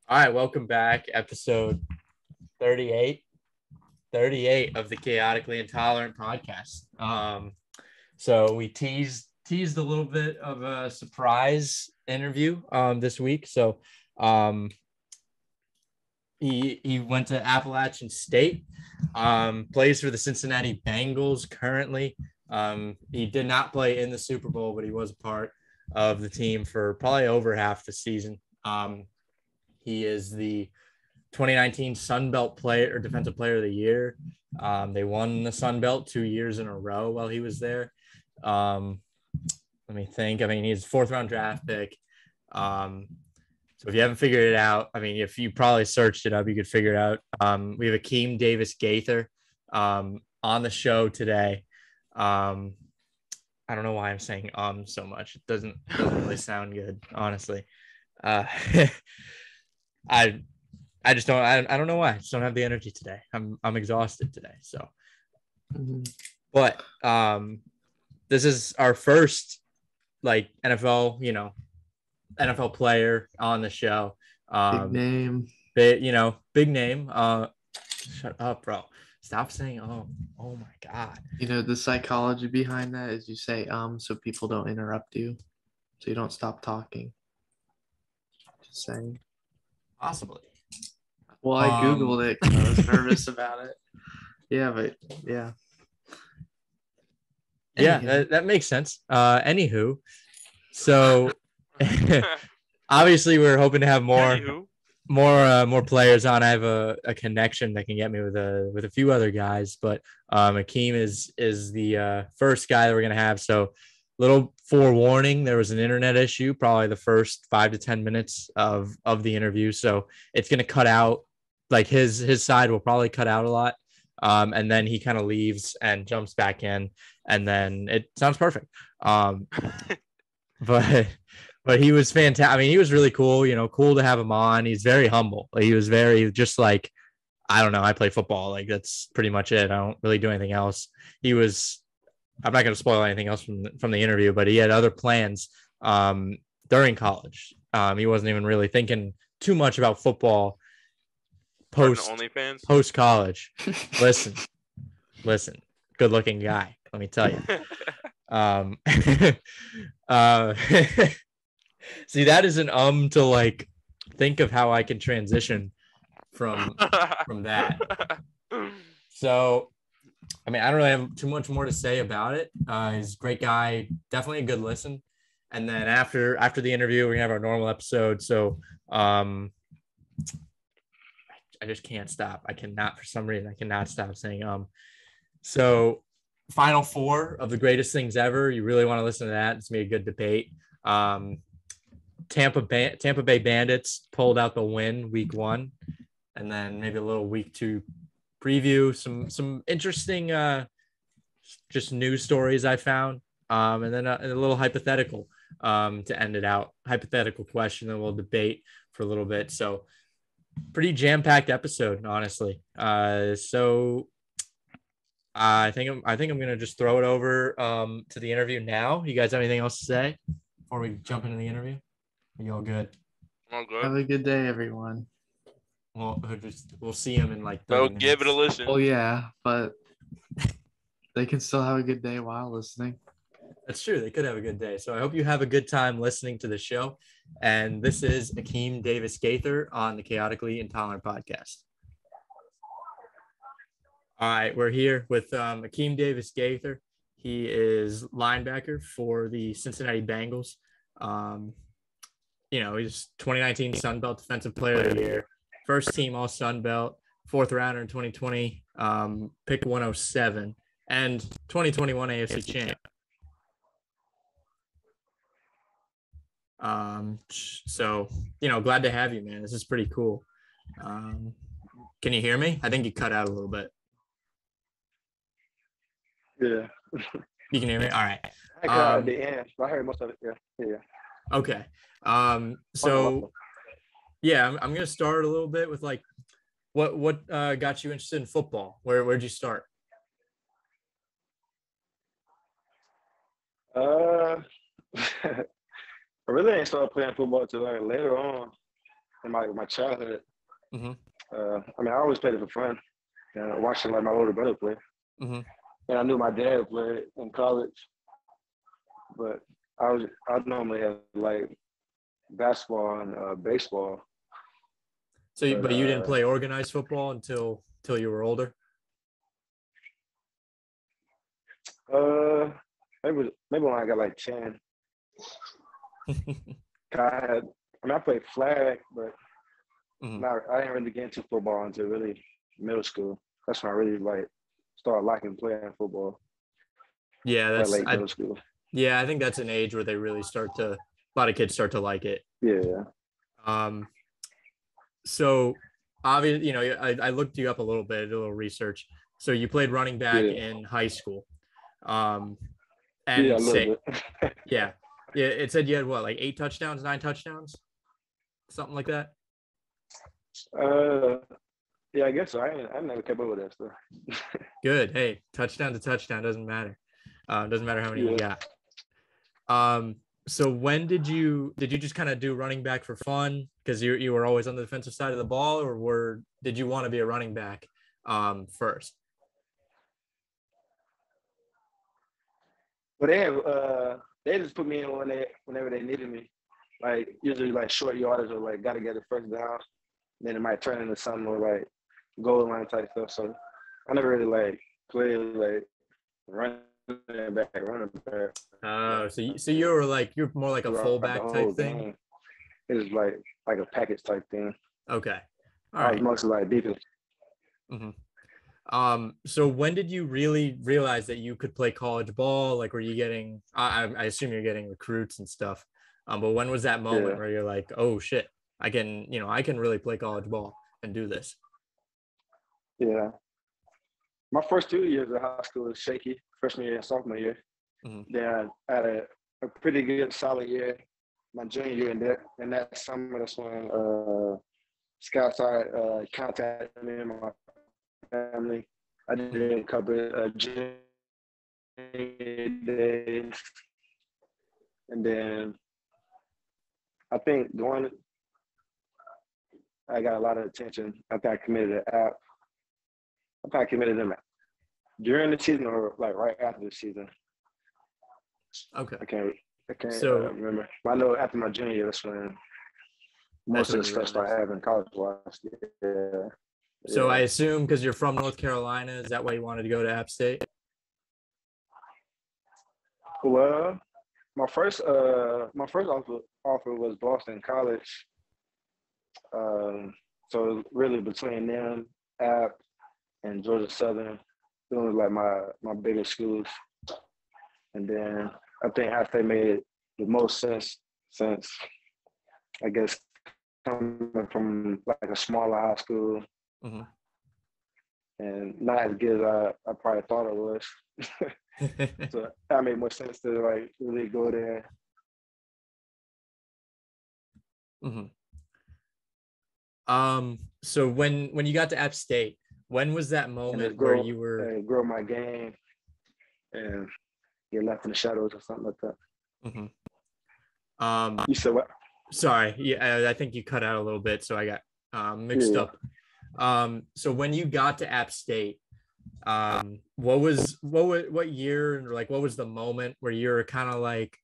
All right, welcome back. Episode 38, 38 of the Chaotically Intolerant podcast. So we teased a little bit of a surprise interview this week. So he went to Appalachian State, plays for the Cincinnati Bengals currently. He did not play in the Super Bowl, but he was a part of the team for probably over half the season. He is the 2019 Sun Belt player or defensive player of the year. They won the Sun Belt 2 years in a row while he was there. Let me think. I mean, he's a fourth round draft pick. So if you haven't figured it out, I mean, if you probably searched it up, you could figure it out. We have Akeem Gaither on the show today. I don't know why I'm saying so much. It doesn't really sound good, honestly. I just don't. I don't know why. I just don't have the energy today. I'm exhausted today. So, but this is our first like NFL, NFL player on the show. Big name. Big name. Shut up, bro. Stop saying oh my God. The psychology behind that is you say so people don't interrupt you. So you don't stop talking. Just saying. Possibly. Well, I Googled it because I was nervous about it. Yeah, but yeah. Yeah, that makes sense. Anywho, so obviously we're hoping to have more players on. I have a connection that can get me with a few other guys, but Akeem is the first guy that we're gonna have. So little forewarning, there was an internet issue probably the first 5 to 10 minutes of the interview, so it's gonna cut out. Like his side will probably cut out a lot, and then he kind of leaves and jumps back in, and then it sounds perfect. But he was fantastic. I mean, he was really cool. Cool to have him on. He's very humble. He was very just like, I don't know. I play football. Like that's pretty much it. I don't really do anything else. He was. I'm not going to spoil anything else from the interview, but he had other plans during college. He wasn't even really thinking too much about football post college. Listen, good looking guy. Let me tell you. See, that is an to like think of how I can transition from that. So, I mean, I don't really have too much more to say about it. He's a great guy, definitely a good listen. And then after the interview, we're gonna have our normal episode. So, I just can't stop. I cannot, for some reason, I cannot stop saying So, Final Four of the greatest things ever. You really want to listen to that. It's gonna be a good debate. Tampa Bay Bandits pulled out the win week 1, and then maybe a little week 2 preview. Some interesting just news stories I found, and then a little hypothetical to end it out. Hypothetical question that we'll debate for a little bit. So pretty jam-packed episode, honestly. So I think I'm gonna just throw it over to the interview now. You guys have anything else to say before we jump into the interview? Are you all good? All good. Have a good day, everyone. Well, we'll see him in like 30 Well, minutes. give it a listen. Oh yeah, but they can still have a good day while listening. That's true. They could have a good day. So I hope you have a good time listening to the show. And this is Akeem Gaither on the Chaotically Intolerant podcast. All right, we're here with Akeem Gaither. He is linebacker for the Cincinnati Bengals. He's 2019 Sun Belt Defensive Player of the Year, first team All Sun Belt, fourth rounder in 2020, pick 107, and 2021 AFC Champ. So glad to have you, man. This is pretty cool. Can you hear me? I think you cut out a little bit. Yeah. You can hear me? All right. I cut out at the end, but I heard most of it. Yeah. Okay. So yeah, I'm gonna start a little bit with like what got you interested in football? Where'd you start? I really ain't started playing football till like later on in my childhood. Mm-hmm. I mean, I always played it for fun. Watching like my older brother play. Mm-hmm. And I knew my dad played in college, but I normally have like basketball and baseball. So, but you didn't play organized football until you were older? Maybe when I got like 10. I played flag, but Mm-hmm. I didn't really get into football until really middle school. That's when I really like started liking playing football. Yeah, late middle school. Yeah, I think that's an age where they really a lot of kids start to like it. Yeah. So obviously, you know, I looked you up a little bit, did a little research. So you played running back in high school. And yeah, a little bit. yeah. It said you had what, like 8 touchdowns, 9 touchdowns, something like that. Yeah, I guess so. I never kept up with that stuff. Good. Hey, touchdown to touchdown doesn't matter. Doesn't matter how many you got. So when did you just kind of do running back for fun because you were always on the defensive side of the ball, or did you want to be a running back first? Well, they just put me in whenever they needed me. Like usually like short yardage or like gotta get the first down. Then it might turn into something more like goal line type stuff. So I never really like played like running back. Oh, so you're more like a fullback type thing. Game. It was like a package type thing. Okay, all right. I was mostly like defense. Mm-hmm. So when did you really realize that you could play college ball? Like, were you getting? I assume you're getting recruits and stuff. But when was that moment where you're like, oh shit, I can really play college ball and do this? Yeah. My first 2 years of high school was shaky, freshman year and sophomore year. Mm-hmm. Then I had a pretty good solid year my junior year, and that summer, that's when scouts started contacting me and my family. I did a couple of junior days, and then I think I got a lot of attention. I think I committed an app. I think I committed them during the season or like right after the season. Okay. I can't remember. But I know after my junior year, that's when most of the stuff started happening college-wise. Yeah. So I assume because you're from North Carolina, is that why you wanted to go to App State? Well, my first offer was Boston College. So really between them, App, and Georgia Southern, those were like my biggest schools. And then I think App State made the most sense since, I guess, coming from like a smaller high school. Mm-hmm. And not as good as I probably thought it was. So that made more sense to like really go there. Mm-hmm. So when you got to App State, when was that moment where you were grow my game and get left in the shadows or something like that? Mm-hmm. You said what? Sorry, yeah, I think you cut out a little bit, so I got mixed up. So when you got to App State, what year, or like what was the moment where you're kind of like,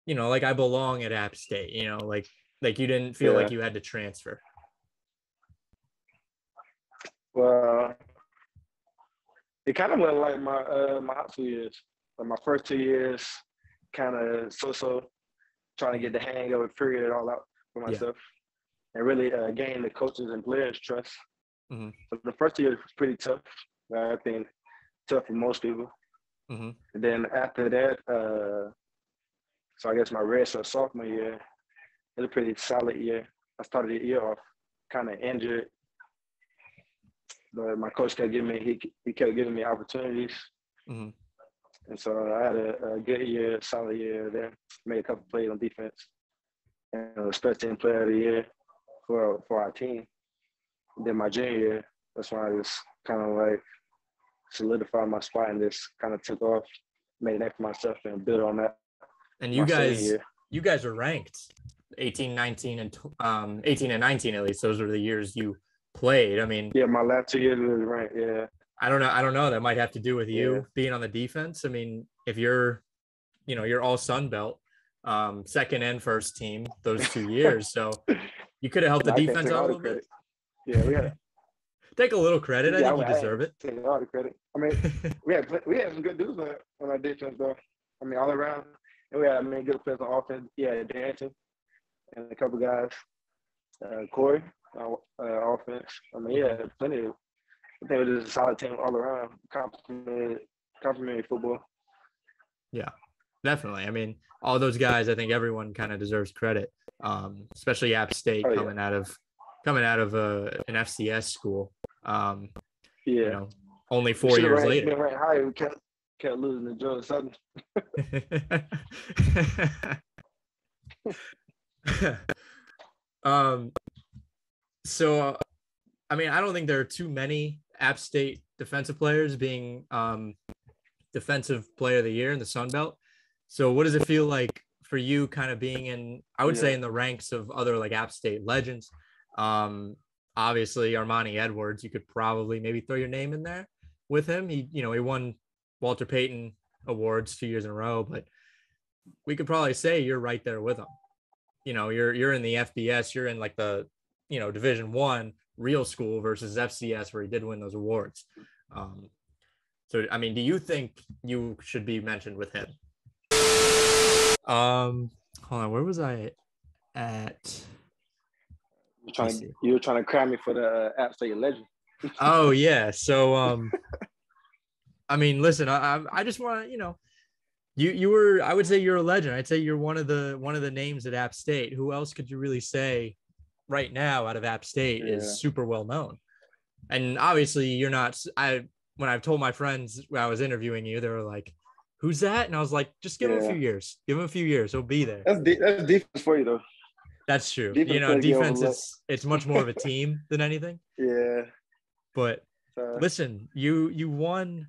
you know, like I belong at App State, you know, like you didn't feel like you had to transfer? Well, it kind of went like my high school years. Like my first 2 years, kind of so trying to get the hang of it, figure it all out for myself, and really gain the coaches and players' trust. Mm-hmm. So the first 2 years was pretty tough. I think tough for most people. Mm-hmm. And then after that, so I guess my redshirt sophomore year, it was a pretty solid year. I started the year off kind of injured, but my coach kept giving me opportunities. Mm-hmm. And so I had a good year, solid year there. Made a couple plays on defense, and special team player of the year for our team. And then my junior year, that's when I just kind of like solidified my spot and just kind of took off, made an name for myself, and built on that. And you guys are ranked 18, 19, and 18 and 19 at least. Those were the years you played. I mean, Yeah, my last 2 years was right. Yeah. I don't know. I don't know. That might have to do with you Yeah. being on the defense. I mean, if you're, you're all Sun Belt, second and first team those 2 years, so you could have helped the I can't defense take out a all the little bit. credit. Yeah, we had. Take a little credit. I Yeah, think you I deserve it. take all the credit. I mean, we had some good dudes on our defense though. I mean, all around, and we had good players on offense. Yeah, Danton and a couple guys. Corey, offense. I mean, yeah, plenty of. I think it was just a solid team all around. Complimentary football. Yeah, definitely. I mean, all those guys. I think everyone kind of deserves credit, especially App State coming out of an FCS school. Yeah. Only 4 years later. Been ranked higher. We kept losing to Georgia Southern. So, I mean, I don't think there are too many App State defensive players being defensive player of the year in the Sun Belt. So what does it feel like for you kind of being in, I would say, in the ranks of other like App State legends? Obviously Armani Edwards, you could probably maybe throw your name in there with him. He won Walter Payton awards 2 years in a row, but we could probably say you're right there with him. You're in the FBS, you're in like the, Division I real school versus FCS where he did win those awards. So, I mean, do you think you should be mentioned with him? Hold on, where was I at? You were trying to cram me for the App State legend. Oh yeah. So I mean, listen, I just want to, you were, I would say you're a legend. I'd say you're one of the names at App State. Who else could you really say right now out of App State is super well known? And obviously you're not. When I've told my friends when I was interviewing you, they were like, "Who's that?" And I was like, "Just give him a few years. Give him a few years. He'll be there." That's defense for you though. That's true. Defense it's much more of a team than anything. Yeah. But listen, you won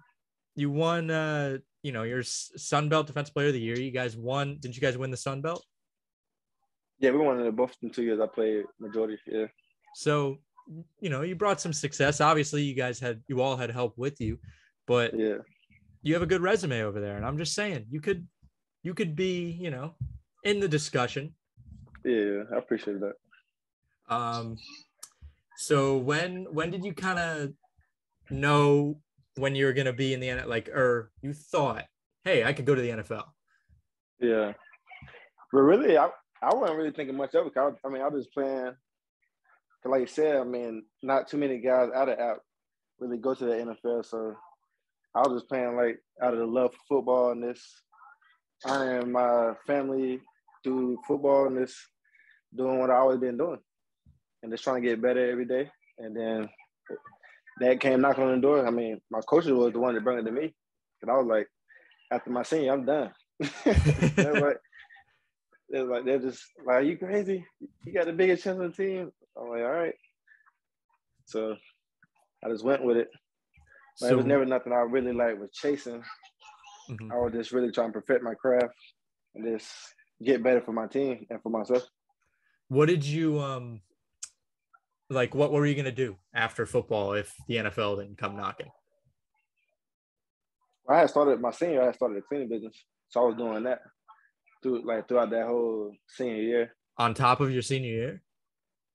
your Sun Belt Defensive Player of the Year. You guys won. Didn't you guys win the Sun Belt? Yeah, we won it both in 2 years. I played majority. Yeah. So, you brought some success. Obviously, you all had help with you, but you have a good resume over there. And I'm just saying, you could be, in the discussion. Yeah, I appreciate that. So when did you kind of know when you were going to be in the or you thought, hey, I could go to the NFL? Yeah, but really, I wasn't really thinking much of it. I was just playing. Like you said, I mean, not too many guys out of App really go to the NFL, so I was just playing like out of the love for football and this honoring my family through football and this doing what I always been doing and just trying to get better every day. And then that came knocking on the door. I mean, my coach was the one that brought it to me. And I was like, after my senior, I'm done. They're just like, are you crazy? You got the biggest chance on the team? I'm like, all right. So I just went with it. But it was never nothing I really was chasing. Mm-hmm. I was just really trying to perfect my craft and just get better for my team and for myself. What did you what were you going to do after football if the NFL didn't come knocking? I had started my senior. I had started a cleaning business, so I was doing that throughout that whole senior year. On top of your senior year?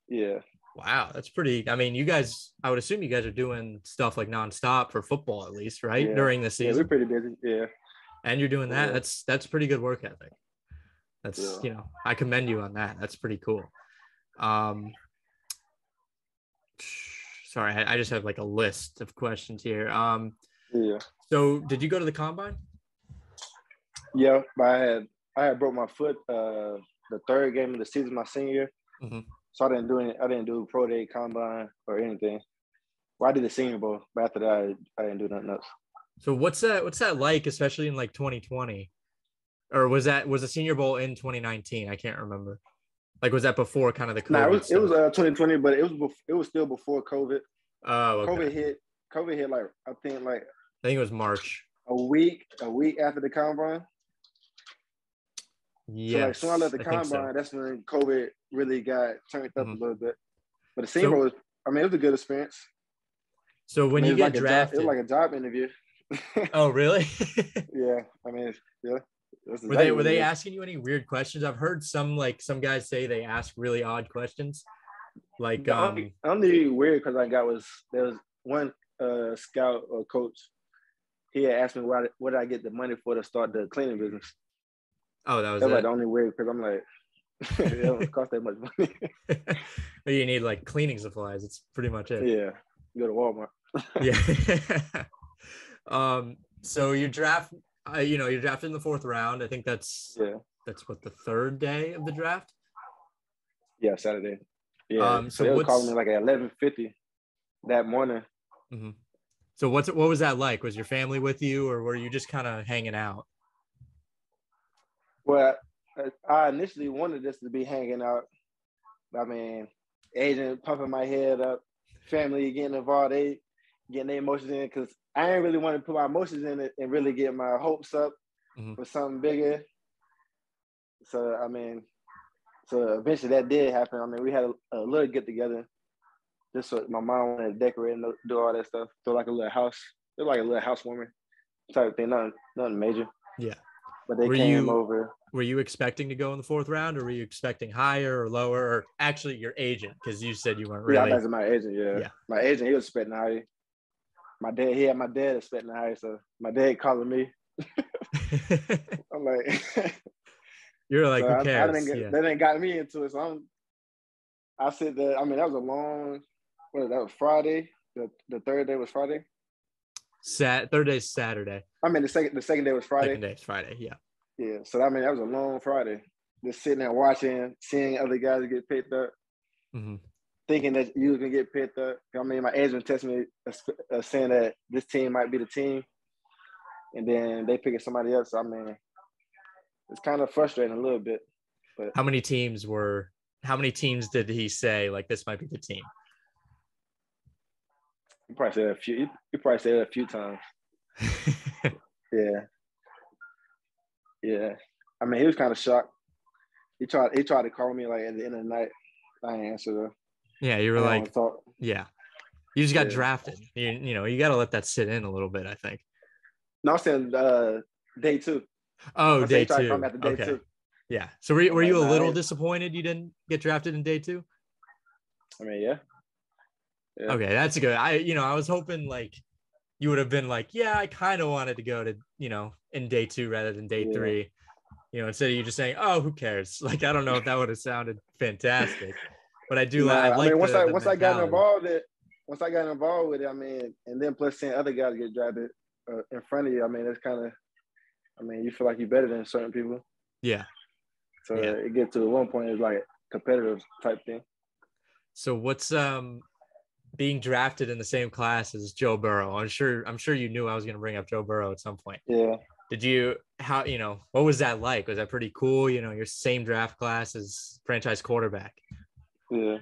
Yeah. Wow, that's pretty. I mean, you guys. I would assume you guys are doing stuff like nonstop for football, at least, right? Yeah. During the season. Yeah, we're pretty busy. Yeah. And you're doing that. That's pretty good work ethic. That's I commend you on that. That's pretty cool. Sorry, I just have like a list of questions here. Yeah. So did you go to the combine? Yeah, but I had broke my foot the third game of the season my senior year. Mm-hmm. So I didn't do pro day, combine, or anything. Well, I did the Senior Bowl, but after that I didn't do nothing else. So what's that like, especially in like 2020? Or was the Senior Bowl in 2019? I can't remember. Like, was that before kind of the COVID? No, it was 2020, but it was still before COVID. Oh, okay. COVID hit I think it was March. A week after the combine. So like Yes, soon I left the I think combine, so. that's when COVID really got turned up a Mhm. little bit. But the Senior So Bowl was, I mean, it was a good experience. so I when mean, you it was get like a job. It was drafted, like a job interview. oh really? Yeah, I mean, yeah, that's Were they exactly were what it they is. asking you any weird questions? I've heard some guys say they ask really odd questions. Like The only weird because I got was there was one scout or coach. He had asked me what did I get the money for to start the cleaning business. oh, that was That's like it. the only weird because I'm like, it don't cost that much money. But you need like cleaning supplies. It's pretty much it. Yeah, you go to Walmart. Yeah. So you draft you're drafted in the fourth round. I think Yeah, that's what, the third day of the draft. yeah, Saturday. Yeah, so So they was calling me what's like at 11:50 that morning. mhm. So what was that like? Was your family with you, or were you just kind of hanging out? Well, I initially wanted this to be hanging out. I mean, agent pumping my head up, family getting involved, they getting their emotions in because I didn't really want to put my emotions in it and really get my hopes up Mhm. for something bigger. So I mean, so eventually that did happen. I mean, we had a little get together. Just so my mom wanted to decorate and do all that stuff. So like a little house, it was like a little housewarming type of thing, nothing major. Yeah. But they Were came you over. were you expecting to go in the fourth round, or were you expecting higher or lower, or actually your agent, because you said you weren't Yeah, I'm really. asking my agent. Yeah, Yeah. my agent, he was expecting high. He had my dad expecting high. So my dad calling me. I'm like, You're like, so who I didn't cares? get Yeah. that didn't got me into it. So I said that. I mean, that was a long. That was Friday. The third day was Friday. Third day's Saturday. I mean, the second day was Second Friday. day is Friday. Yeah. Yeah. So I mean, that was a long Friday. Just sitting there watching, seeing other guys get picked up, Mm-hmm. thinking that you was gonna get picked up. I mean, my agent texted me saying that this team might be the team, and then they picking somebody else. So, I mean, it's kind of frustrating a little bit. But How many teams did he say like this might be the team? you probably said a few. You probably said it a few times. Yeah, yeah. I mean, he was kind of shocked. He tried to call me like at the end of the night. I ain't answer though. Yeah, you were I didn't want like, to talk. yeah, you just got Yeah. drafted. You got to let that sit in a little bit, I think. No, I'm saying day two. Oh, I say day he tried to call me two. after day Okay. two. Yeah. So I'm were like, you a nah, little disappointed you didn't get drafted in day two? I mean, yeah. Okay, that's good. I was hoping like you would have been like, yeah, I kind of wanted to go to, in day two rather than day Yeah. three. Instead of you just saying, oh, who cares? Like, I don't know if that would have sounded fantastic, but I do. I Nah, I like mean, the once I got mentality. involved with it, I mean, and then plus seeing other guys get drafted in front of you, I mean, it's kind of, I mean, you feel like you're better than certain people. Yeah. So Yeah. it gets to one point, it's like competitive type thing. So what's being drafted in the same class as Joe Burrow? I'm sure you knew I was going to bring up Joe Burrow at some point. Yeah. Did you what was that like? Was that pretty cool? Your same draft class as franchise quarterback. Yeah.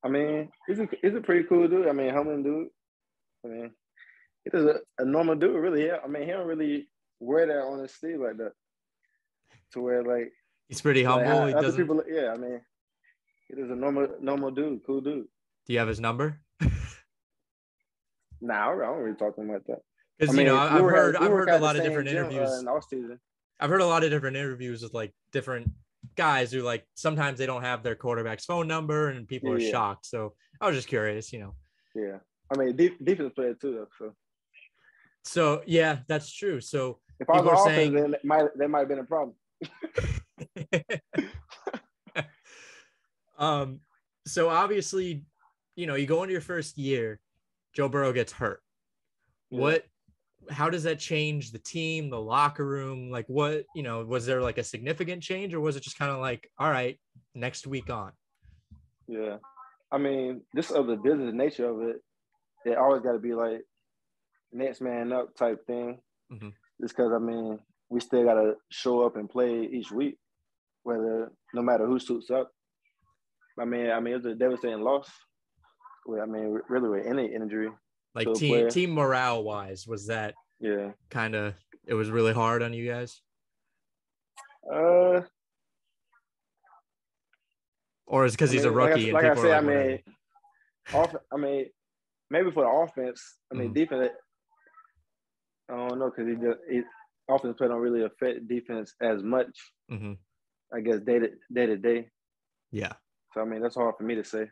I mean, he's a pretty cool dude. I mean, humbling dude. I mean, he's a normal dude, really. Yeah. I mean, he don't really wear that on his sleeve like that. To where like He's pretty how humble. He other doesn't. people, yeah. I mean, he is a normal dude, cool dude. Do you have his number? Nah, I don't really talk to him like that. Because I mean, I've heard at a the lot of same different gym interviews. in off season. I've heard a lot of different interviews with like different guys who like sometimes they don't have their quarterback's phone number and people are shocked. So I was just curious, Yeah, I mean, defense player too, though. So yeah, that's true. So if I was people on are offense, saying then that might have been a problem. So obviously, you go into your first year, Joe Burrow gets hurt. Yeah. How does that change the team, the locker room? Like what, was there like a significant change, or was it just kind of like, all right, next week on? Yeah. I mean, just of the business nature of it, it always got to be like next man up type thing. Mm-hmm. Just because, I mean, we still got to show up and play each week, no matter who suits up. I mean, it was a devastating loss. Really with any injury. Like team morale wise, was that it was really hard on you guys? Or is it because he's a rookie and like I people said, are like, whatever? I mean, maybe for the offense. I mean, Mhm. defense. I don't know because offense play don't really affect defense as much. Mhm. I guess day to day. Yeah. So I mean, that's hard for me to say.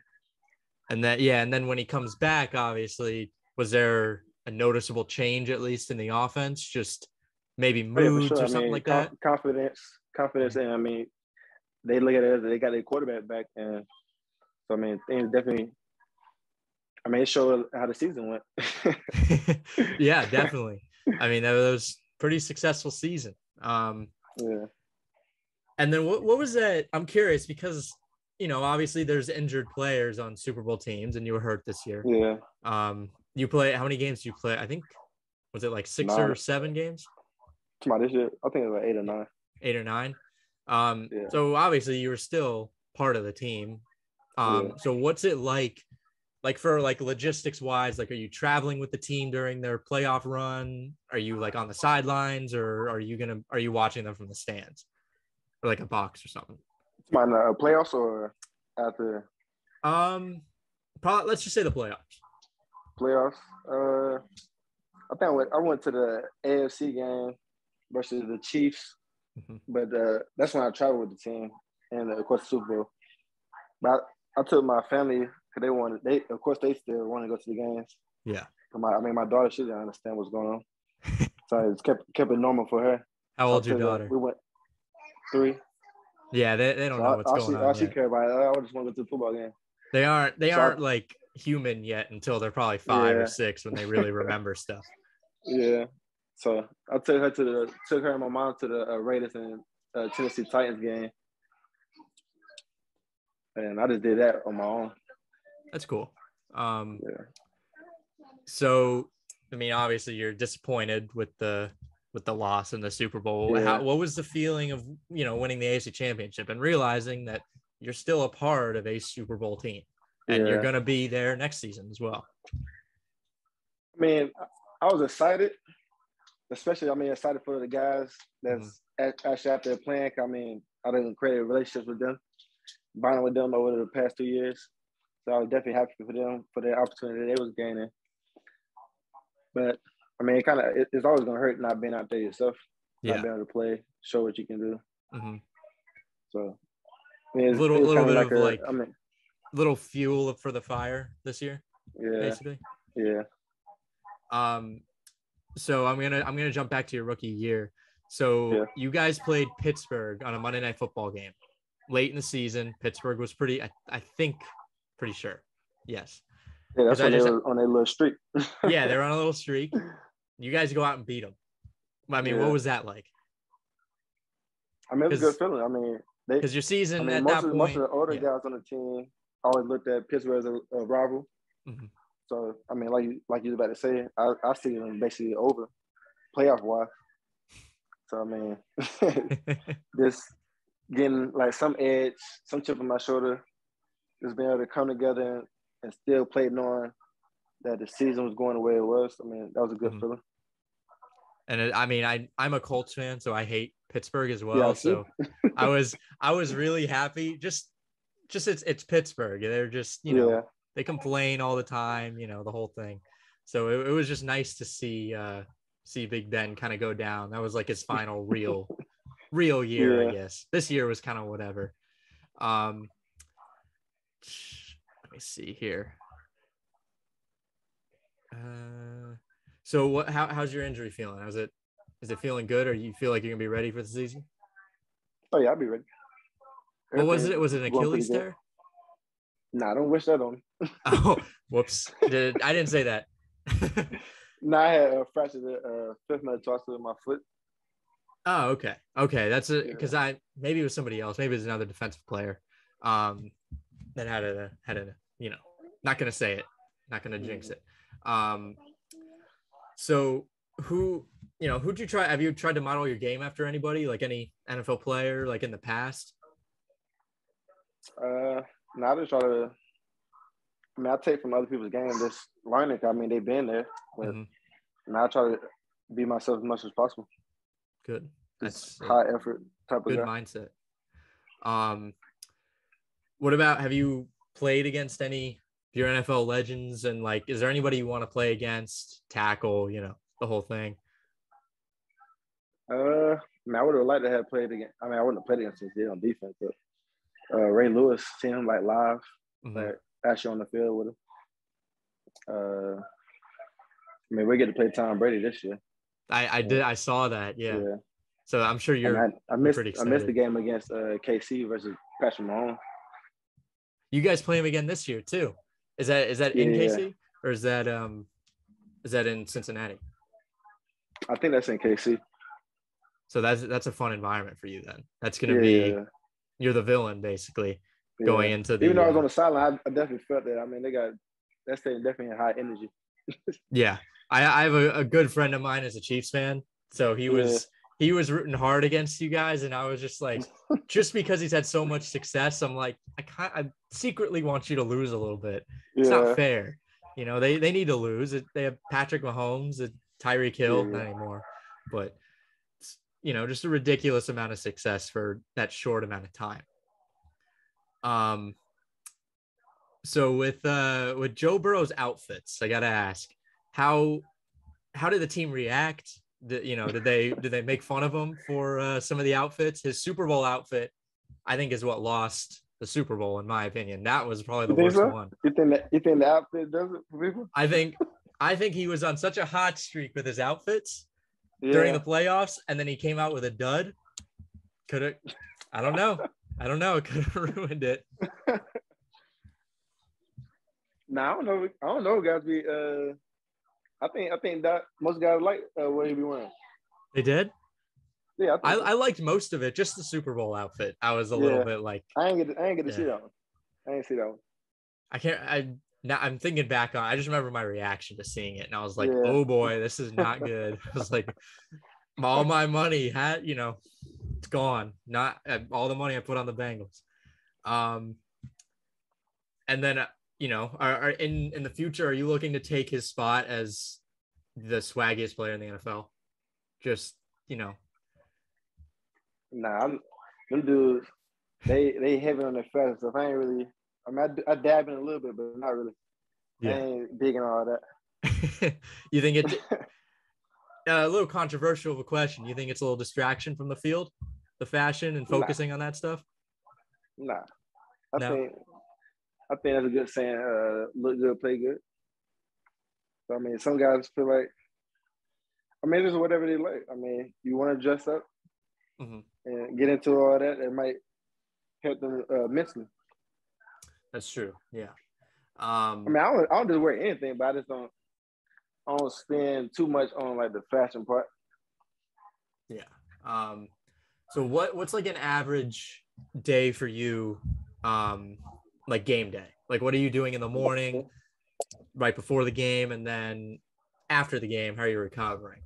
And then when he comes back, obviously, was there a noticeable change at least in the offense? Just maybe Oh, yeah, for moods sure. or I something mean, like that? confidence, and I mean, they look at it as they got their quarterback back, and so I mean, things definitely. I mean, it showed how the season went. Yeah, definitely. I mean, that was pretty successful season. Yeah. And then what was that? I'm curious because, obviously there's injured players on Super Bowl teams and you were hurt this year. Yeah. You play, how many games do you play? I think, was it like 6 or 7 games? Come on, this year, I think it was like 8 or 9. 8 or 9. Yeah. So obviously you were still part of the team. So what's it like for like logistics wise, like, are you traveling with the team during their playoff run? Are you like on the sidelines, or are you watching them from the stands or like a box or something? Come on, playoffs or after? Probably, let's just say the playoffs. Playoffs. I think I went to the AFC game versus the Chiefs, but that's when I traveled with the team and of course the Super Bowl. But I took my family because of course they still want to go to the games. Yeah. My daughter, she didn't understand what's going on, so I just kept it normal for her. How old's your daughter? We went 3. Yeah, they don't know what's going on. All she cared about it. I just want to go to the football game. They aren't like human yet until they're probably 5 or 6 when they really remember stuff. Yeah. So I took her and my mom to the Raiders and Tennessee Titans game, and I just did that on my own. That's cool. Yeah. So, I mean, obviously you're disappointed with the loss in the Super Bowl. Yeah. What was the feeling of, winning the AFC Championship and realizing that you're still a part of a Super Bowl team and you're going to be there next season as well? I mean, I was excited, especially, excited for the guys that's actually out there playing. I mean, I didn't create relationships with them, bonding with them over the past 2 years. So I was definitely happy for them, for the opportunity they was gaining. But, I mean, it's always going to hurt not being out there yourself, not being able to play, show what you can do. Mm-hmm. So, I mean, little bit of little fuel for the fire this year. Yeah. Basically. Yeah. So I'm gonna jump back to your rookie year. So you guys played Pittsburgh on a Monday Night Football game late in the season. Pittsburgh was pretty sure. Yes. Yeah, that's when they were on a little streak. Yeah, they're on a little streak. You guys go out and beat them. I mean, what was that like? I mean, it was a good feeling. I mean, because your season at most that point, most of the older guys on the team always looked at Pittsburgh as a rival. Mm-hmm. So, I mean, like you was about to say, I see them basically over playoff-wise. So, I mean, just getting like some edge, some chip on my shoulder, just being able to come together and still play knowing that the season was going the way it was. I mean, that was a good feeling. And I'm a Colts fan, so I hate Pittsburgh as well. Yeah, so I was really happy. Just it's Pittsburgh. They're just, they complain all the time, the whole thing. So it was just nice to see Big Ben kind of go down. That was like his final real year, I guess. This year was kind of whatever. Let me see here. So how's your injury feeling? Is it feeling good, or you feel like you're gonna be ready for the season? Oh yeah, I'll be ready. What was it? Was it an Achilles tear? Nah, I don't wish that on. Oh, whoops! I didn't say that. No, I had a fractured fifth metatarsal in my foot. Oh, okay. That's because maybe it was somebody else. Maybe it was another defensive player. That had a not gonna say it, not gonna jinx it. So who'd you try? Have you tried to model your game after anybody, like any NFL player, like in the past? No, I just try to. I mean, I take from other people's game, just learning. I mean, they've been there, but now I try to be myself as much as possible. Good. That's high effort type of guy. Good mindset. What about, have you played against any of your NFL legends? And like, is there anybody you want to play against, tackle, the whole thing? I mean, I would have liked to have played against. I mean, I wouldn't have played against him on defense, but Ray Lewis, seeing him like live, like actually on the field with him. I mean, we get to play Tom Brady this year. I did. I saw that. Yeah. So I'm sure I missed pretty excited. I missed the game against KC versus Patrick Mahomes. You guys play him again this year too. Is that in KC or is that in Cincinnati? I think that's in KC. So that's a fun environment for you then. That's going to be you're the villain basically going into the. Even though I was on the sideline, I definitely felt that. I mean, that stadium definitely high energy. Yeah, I have a good friend of mine as a Chiefs fan, so he was rooting hard against you guys, and I was just like, just because he's had so much success, I'm like, I secretly want you to lose a little bit. It's not fair, They need to lose. They have Patrick Mahomes, Tyreek Hill, not anymore, but just a ridiculous amount of success for that short amount of time. So with Joe Burrow's outfits, I gotta ask, how did the team react? Did they make fun of him for some of the outfits? His Super Bowl outfit, I think, is what lost the Super Bowl, in my opinion. That was probably the worst one. You think the outfit does it for people? I think he was on such a hot streak with his outfits during the playoffs, and then he came out with a dud. I don't know. It could have ruined it. Nah, I don't know, guys. I think that most guys like what he be wearing. They did. Yeah, I liked most of it. Just the Super Bowl outfit, I was a little bit like. I ain't get to see that one. I ain't see that one. I'm thinking back on. I just remember my reaction to seeing it, and I was like, "Oh boy, this is not good." I was like, all my money it's gone. Not all the money I put on the Bengals. And then are in the future, are you looking to take his spot as the swaggiest player in the NFL? Just Nah, them dudes, they heavy on their fashion stuff. I ain't really. I mean, I dab in a little bit, but not really. Yeah. I ain't big in all that. You think it's a little controversial of a question? You think it's a little distraction from the field, the fashion, and focusing on that stuff? Nah, I think that's a good saying. Look good, play good. So I mean, some guys feel like, I mean, it's whatever they like. I mean, you want to dress up and get into all that. It might help them mentally. That's true. Yeah. I mean, I don't just wear anything, but I don't spend too much on like the fashion part. Yeah. So what's like an average day for you? Like game day, like what are you doing in the morning, right before the game, and then after the game? How are you recovering?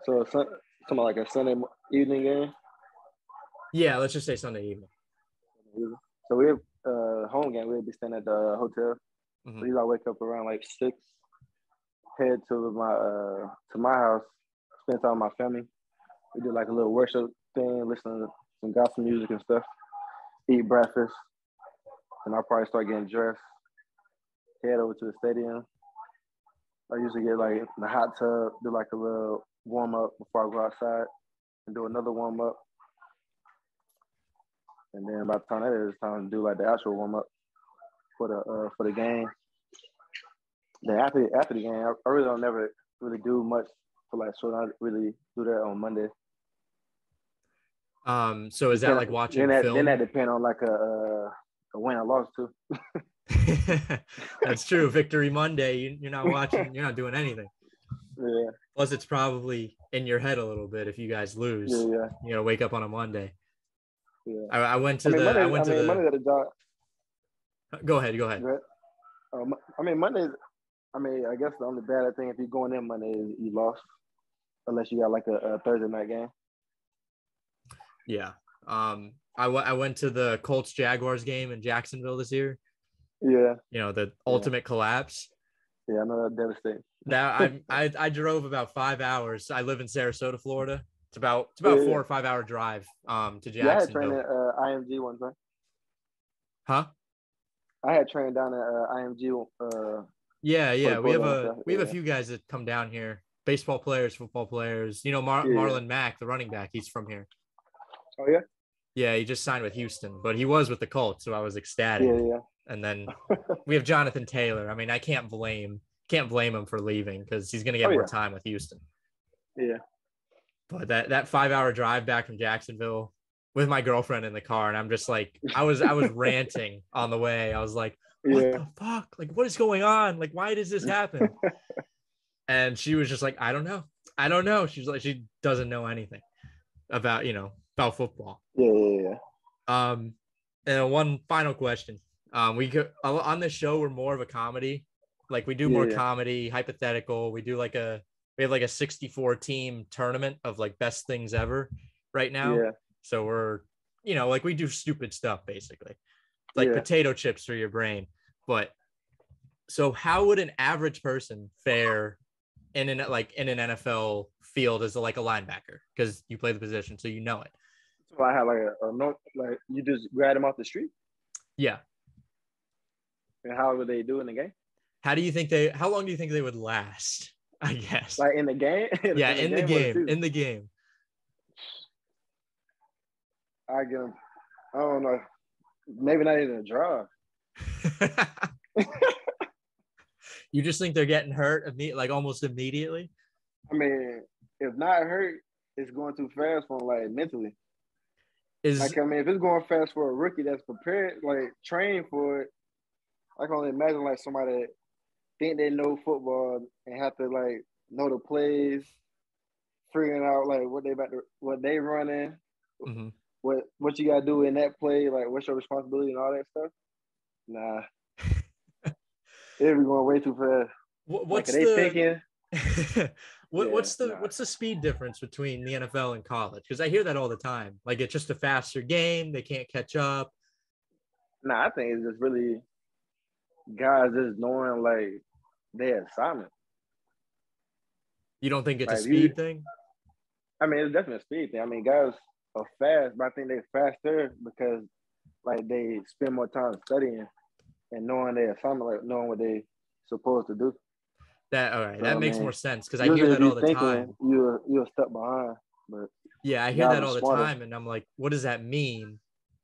So something like a Sunday evening game. Yeah, let's just say Sunday evening. So we have home game. We'll be staying at the hotel. So usually I wake up around like 6, head to my house, spend time with my family. We do like a little worship thing, listen to some gospel music and stuff, eat breakfast, and I'll probably start getting dressed, head over to the stadium. I usually get like in the hot tub, do like a little warm up before I go outside, and do another warm up. And then by the time that is, it's time to do like the actual warm up for the game. Then after the game, I really don't never really do much for like, so I really do that on Monday. So is that like watching film? Then that depends on like a win or loss too. That's true. Victory Monday, you're not watching, you're not doing anything. Yeah. Plus, it's probably in your head a little bit if you guys lose. Yeah. Wake up on a Monday. Yeah. I went to Monday's at the job. Go ahead. I mean, Mondays. I mean, I guess the only bad thing if you're going in Monday is you lost, unless you got like a Thursday night game. Yeah. I went to the Colts Jaguars game in Jacksonville this year. Yeah. The ultimate collapse. Yeah, I know that's devastating. Now I drove about 5 hours. I live in Sarasota, Florida. It's about Yeah, 4 or 5 hour drive to Yeah, I had trained Jacksonville. at IMG one time. Huh? I had trained down at IMG. Yeah. For the We have program stuff. a Yeah. few guys that come down here. Baseball players, football players. You know, Yeah. Marlon Mack, the running back, he's from here. Oh yeah. Yeah, he just signed with Houston, but he was with the Colts, so I was ecstatic. Yeah. And then we have Jonathan Taylor. I mean, I can't blame him for leaving because he's going to get more time with Houston. Yeah. But that 5 hour drive back from Jacksonville with my girlfriend in the car, and I'm just like, I was ranting on the way. I was like, what the fuck? Like, what is going on? Like, why does this happen? And she was just like, I don't know. She's like, she doesn't know anything about football. Yeah. And one final question. We could on this show, we're more of a comedy. Like we do more comedy, hypothetical. We have like a 64 team tournament of like best things ever right now. Yeah. So we're, like we do stupid stuff basically, like potato chips for your brain. But so how would an average person fare in an NFL field as like a linebacker? Because you play the position, so you know it. So I had like a note, like you just grab them off the street. Yeah. And how would they do in the game? How long do you think they would last? I guess. Like in the game? Yeah, in the game. In the game. I get them. I don't know. Maybe not even a drive. You just think they're getting hurt like almost immediately? I mean, if not hurt, it's going too fast for them, like mentally. If it's going fast for a rookie that's prepared, like trained for it, I can only imagine like somebody that think they know football and have to like know the plays, figuring out like what they running, mm-hmm. what you gotta do in that play, like what's your responsibility and all that stuff. Nah, it'll be going way too fast. What's the speed difference between the NFL and college? Because I hear that all the time. Like it's just a faster game. They can't catch up. Nah, I think it's just really guys just knowing like their assignment. You don't think it's a speed thing? I mean, it's definitely a speed thing. I mean, guys are fast, but I think they're faster because like they spend more time studying and knowing their assignment, like knowing what they supposed to do. That makes more sense because I hear that all the time. You're stuck behind, but yeah, I hear that all the time, and I'm like, what does that mean?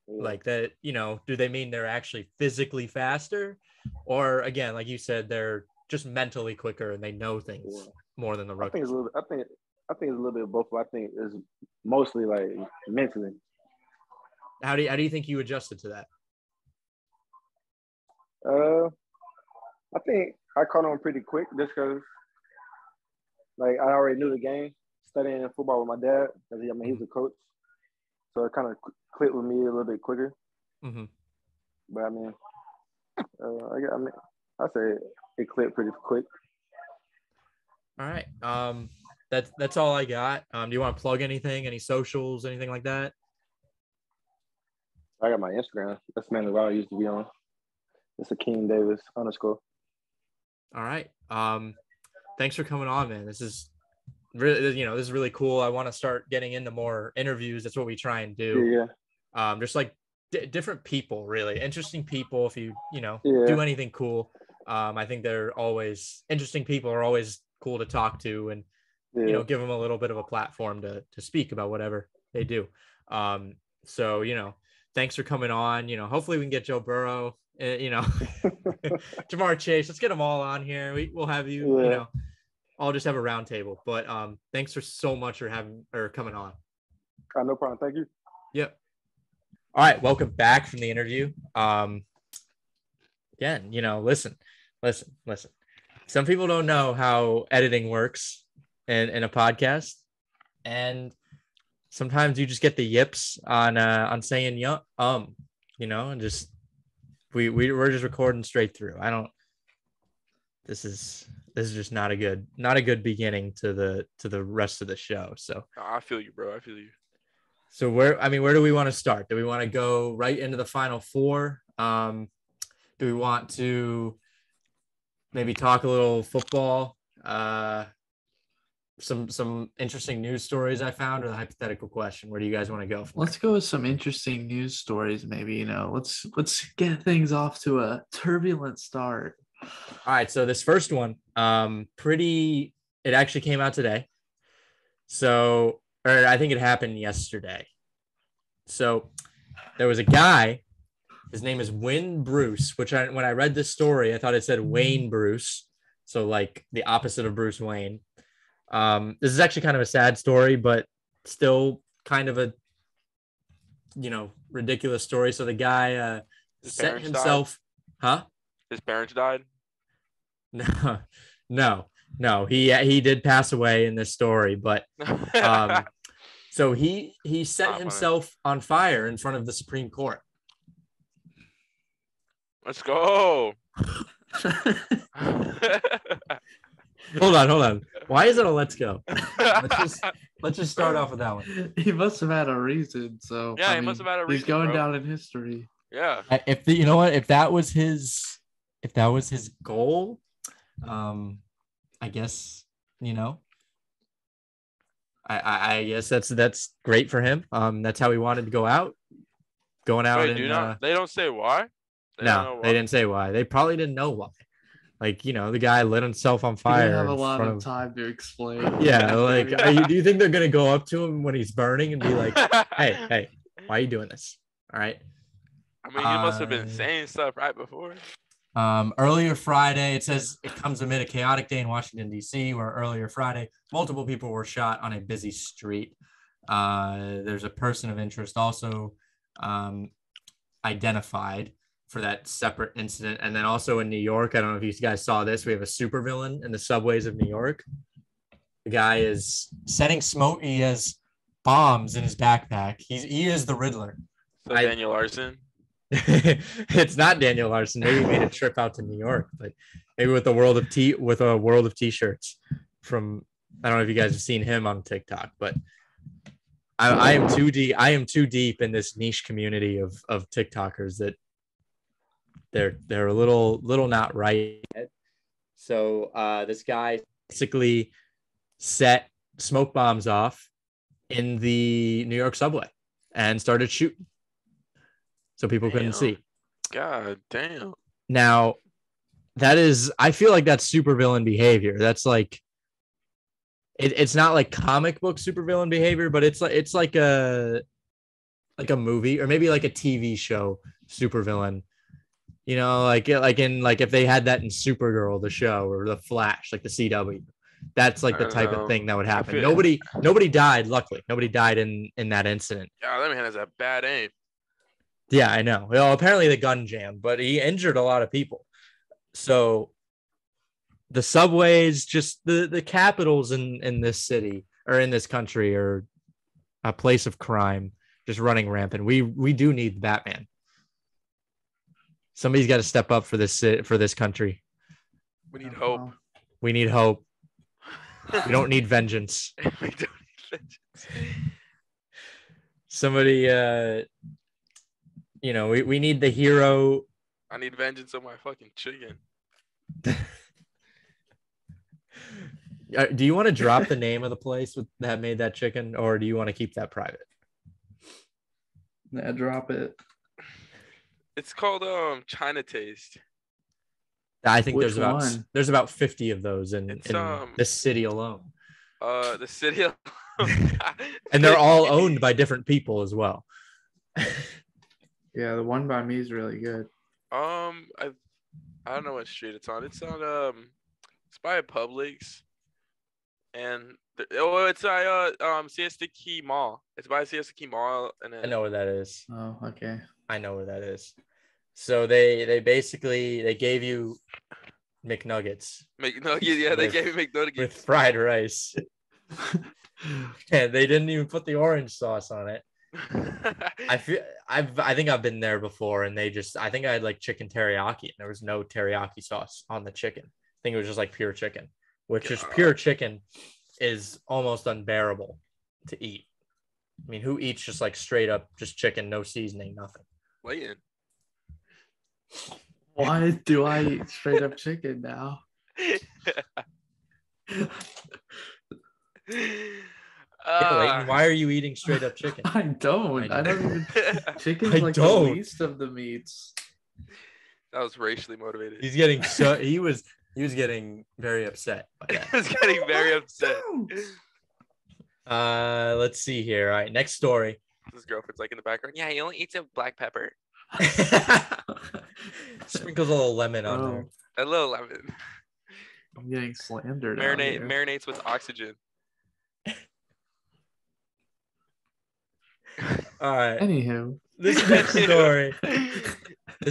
Yeah. Like that, do they mean they're actually physically faster, or again, like you said, they're just mentally quicker and they know things more than the rookies? I think it's a little bit of both. But I think it's mostly like mentally. How do you think you adjusted to that? I think I caught on pretty quick just because, like, I already knew the game, studying football with my dad. He's a coach. So it kind of clicked with me a little bit quicker. Mm-hmm. But, I say it clicked pretty quick. All right. That's all I got. Do you want to plug anything, any socials, anything like that? I got my Instagram. That's mainly what I used to be on. It's Akeem Davis _ All right. Thanks for coming on, man. This is really, this is really cool. I want to start getting into more interviews. That's what we try and do. Yeah. Just like different people, really interesting people. If you do anything cool, I think they're always interesting. People are always cool to talk to, and give them a little bit of a platform to speak about whatever they do. So thanks for coming on. Hopefully we can get Joe Burrow. Jamar Chase, let's get them all on here. We'll have you, I'll just have a round table. But thanks so much for coming on. No problem. Thank you. Yep. All right, welcome back from the interview. Again, listen. Some people don't know how editing works in a podcast, and sometimes you just get the yips on saying and just we're just recording straight through. This is just not a good beginning to the rest of the show. So I feel you, bro. I feel you. So where do we want to start? Do we want to go right into the Final Four? Do we want to maybe talk a little football? some interesting news stories I found, or the hypothetical question? Where do you guys want to go from Let's go with some interesting news stories. Maybe let's get things off to a turbulent start. All right, so this first one, it actually came out today. So, or I think it happened yesterday. So there was a guy, his name is Win Bruce, when I read this story, I thought it said Wayne Bruce. So like the opposite of Bruce Wayne. This is actually kind of a sad story, but still kind of a, ridiculous story. So the guy set himself, died? His parents died? No. He did pass away in this story, but so he set himself on fire in front of the Supreme Court. Let's go. Hold on. Why is it a let's go? Let's just start off with that one. He must have had a reason. So yeah, he must have had a reason. He's going down in history. Yeah. If that was his goal, I guess, I guess that's great for him. That's how he wanted to go out. Going out. Wait, they don't say why? They didn't say why. They probably didn't know why. Like, the guy lit himself on fire. He didn't have a lot of time to explain. Yeah, like, do you think they're gonna go up to him when he's burning and be like, "Hey, why are you doing this?" All right. I mean, he must have been saying stuff right before. Earlier Friday, it says it comes amid a chaotic day in Washington, D.C., where earlier Friday, multiple people were shot on a busy street. There's a person of interest also identified for that separate incident. And then also in New York, I don't know if you guys saw this, we have a supervillain in the subways of New York. The guy is setting smoke. He has bombs in his backpack. He is the Riddler. So Daniel Larson? It's not Daniel Larson. Maybe he made a trip out to New York, but maybe with a world of t-shirts from, I don't know if you guys have seen him on TikTok, but I am too deep in this niche community of TikTokers that they're a little not right. So this guy basically set smoke bombs off in the New York subway and started shooting, so people couldn't see. God damn. Now, I feel like that's supervillain behavior. That's like, it's not like comic book supervillain behavior, but it's like a movie or maybe like a TV show supervillain. Like if they had that in Supergirl, the show, or The Flash, like the CW, that's like the type of thing that would happen. Nobody died. Luckily, nobody died in that incident. Yeah, that man has a bad aim. Yeah, I know. Well, apparently the gun jammed, but he injured a lot of people. So the subways, just the capitals in this city or in this country, are a place of crime, just running rampant. We do need Batman. Somebody's got to step up for this country. We need hope. We need hope. We don't need vengeance. We don't need vengeance. Somebody, we need the hero. I need vengeance on my fucking chicken. Do you want to drop the name of the place that made that chicken, or do you want to keep that private? Yeah, drop it. It's called China Taste. I think there's about 50 of those in this city alone. The city alone. And they're all owned by different people as well. Yeah, the one by me is really good. I don't know what street it's on. It's on it's by Publix. And it's by Siesta Key Mall. It's by Siesta Key Mall, and I know where that is. Oh, okay. I know where that is. So they basically gave you McNuggets. Yeah, they gave me McNuggets with fried rice. And they didn't even put the orange sauce on it. I think I've been there before, and I think I had like chicken teriyaki, and there was no teriyaki sauce on the chicken. I think it was just like pure chicken, which just pure chicken is almost unbearable to eat. I mean, who eats just like straight up just chicken, no seasoning, nothing? Layton. Why do I eat straight up chicken now? Yeah, Leighton, why are you eating straight up chicken? I don't. I don't even. Chicken's I like don't. the least of the meats. That was racially motivated. He's getting he was getting very upset by that. He's getting very upset. Let's see here. All right, next story. His girlfriend's like in the background. Yeah, he only eats a black pepper. Sprinkles a little lemon on there. A little lemon. I'm getting slandered. out here. Marinates with oxygen. All right. Anywho, This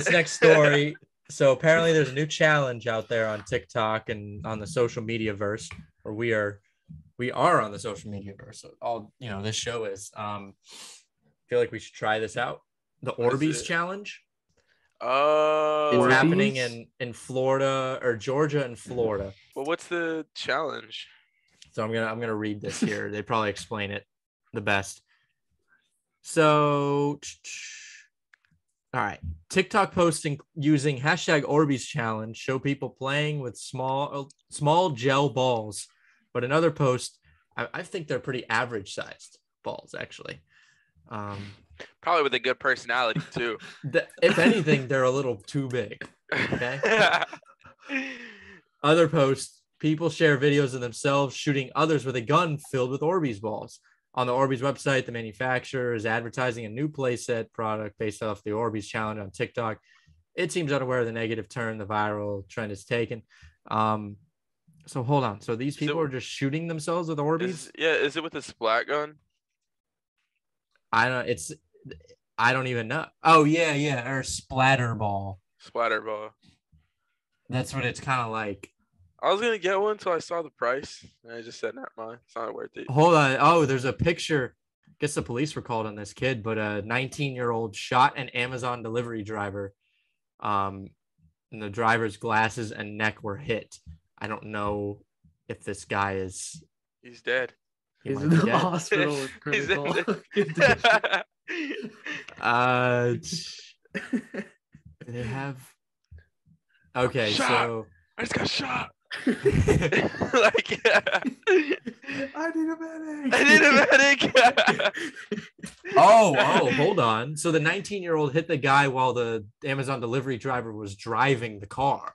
next story. So apparently there's a new challenge out there on TikTok and on the social media verse, or we are on the social media verse. So all this show is. Feel like we should try this out. The Orbeez challenge. Oh, it's happening in Florida or Georgia and Florida. Well, what's the challenge? So I'm gonna read this here. They probably explain it the best. So, all right. TikTok posting using hashtag Orbeez challenge show people playing with small gel balls. But another post, I think they're pretty average sized balls, actually. Probably with a good personality, too. If anything, they're a little too big. Okay. Other posts, people share videos of themselves shooting others with a gun filled with Orbeez balls. On the Orbeez website, the manufacturer is advertising a new playset product based off the Orbeez challenge on TikTok. It seems unaware of the negative turn the viral trend has taken. So hold on. So these people are just shooting themselves with Orbeez? Is it with a splat gun? I don't even know. Oh yeah, or splatter ball. Splatter ball. That's what it's kind of like. I was gonna get one until I saw the price, and I just said, "Never mind, it's not worth it." Hold on. Oh, there's a picture. I guess the police were called on this kid, but a 19-year-old shot an Amazon delivery driver. And the driver's glasses and neck were hit. I don't know if this guy is. He's dead. He's in the hospital with critical. They have. Okay, shot. So I just got shot. Like, I need a medic. Oh, hold on. So the 19-year-old hit the guy while the Amazon delivery driver was driving the car.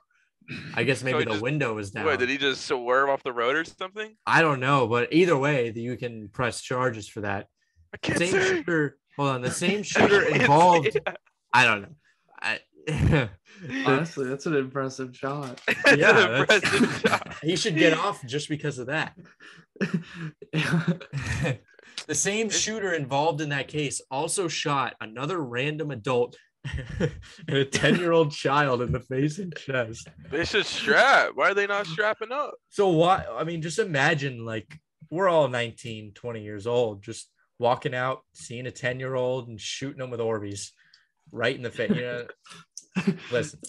I guess maybe the window was down. Wait, did he just swerve off the road or something? I don't know, but either way, you can press charges for that. I can't see. Hold on, the same shooter involved. I don't know. Honestly, that's an impressive shot. Yeah, impressive shot. He should get off just because of that. The same shooter involved in that case also shot another random adult and a 10-year-old child in the face and chest. They should strap. Why are they not strapping up? So why? I mean, just imagine, like, we're all 19, 20 years old, just walking out, seeing a 10-year-old and shooting them with Orbeez right in the face. Listen,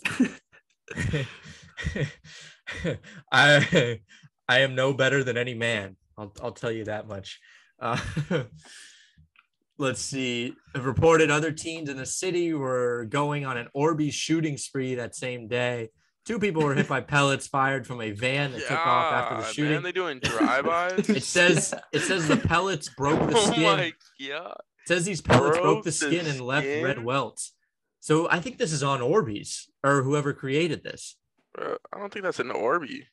I am no better than any man. I'll tell you that much. Let's see. Reported other teens in the city were going on an Orbeez shooting spree that same day. 2 people were hit by pellets fired from a van that took off after the shooting. Man, they doing drive-bys? It says the pellets broke the skin. Oh my god! It says these pellets broke the skin and left red welts. So I think this is on Orbeez or whoever created this. I don't think that's an Orbeez.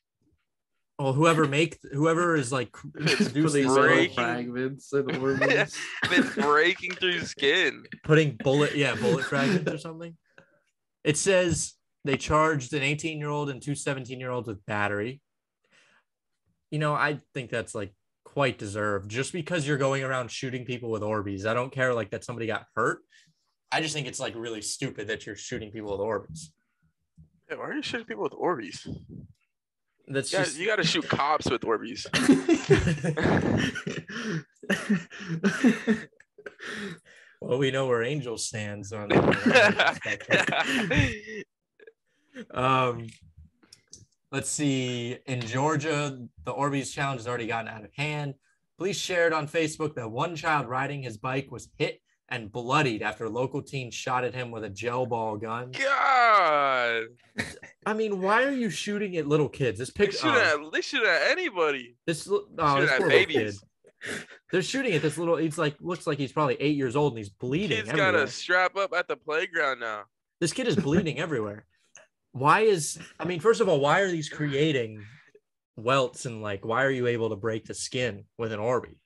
Well, whoever is like producing these fragments and Orbeez. It's breaking through skin. Putting bullet fragments or something. It says they charged an 18-year-old and 2 17-year-olds with battery. I think that's like quite deserved just because you're going around shooting people with Orbeez. I don't care like that somebody got hurt. I just think it's like really stupid that you're shooting people with Orbeez. Yeah, why are you shooting people with Orbeez? You got to shoot cops with Orbeez. Well, we know where Angel stands on. Let's see. In Georgia, the Orbeez challenge has already gotten out of hand. Police shared on Facebook that one child riding his bike was hit and bloodied after local teens shot at him with a gel ball gun. God. I mean, why are you shooting at little kids? This They picture. shoot at anybody. This Shoot this at poor little babies. kid. They're shooting at this little. He's like looks like he's probably 8 years old and he's bleeding. Kids everywhere. gotta strap up at the playground now. This kid is bleeding everywhere. First of all, why are these creating welts and like why are you able to break the skin with an Orbeez?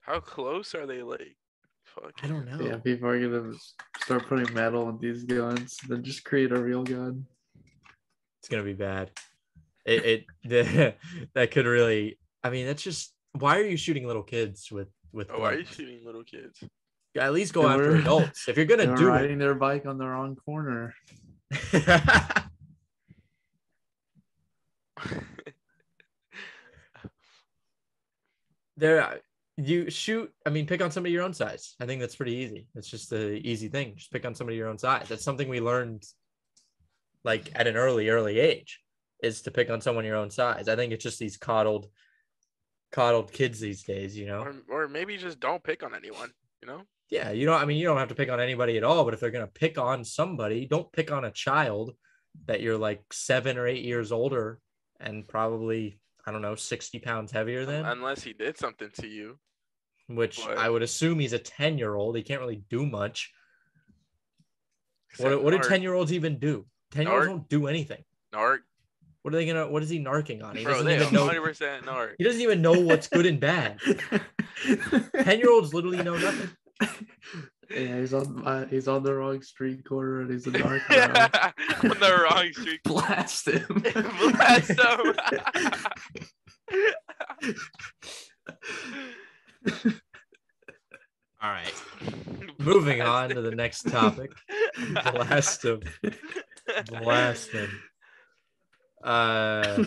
How close are they? Like, fuck. I don't know. Yeah, people are gonna start putting metal in these guns, then just create a real gun. It's gonna be bad. That could really. I mean, that's just. Why are you shooting little kids with? Oh, why are you shooting little kids? At least go after adults. If you're gonna do riding their bike on the wrong corner. You shoot. I mean, pick on somebody your own size. I think that's pretty easy. It's just an easy thing. Just pick on somebody your own size. That's something we learned, like at an early age, is to pick on someone your own size. I think it's just these coddled kids these days. You know, or maybe just don't pick on anyone. You know. Yeah, you don't have to pick on anybody at all. But if they're gonna pick on somebody, don't pick on a child that you're like 7 or 8 years older and probably, I don't know, 60 pounds heavier than. Unless he did something to you. Which I would assume he's a 10-year-old. He can't really do much. What do 10-year-olds even do? 10-year-olds don't do anything. Narc. What is he narking on? He Bro, doesn't they even know. 100% narc. He doesn't even know what's good and bad. 10-year-olds literally know nothing. Yeah, he's on the wrong street corner and he's a narc. On the wrong street. Blast him. Blast him. All right. Moving on to the next topic. Blast him. All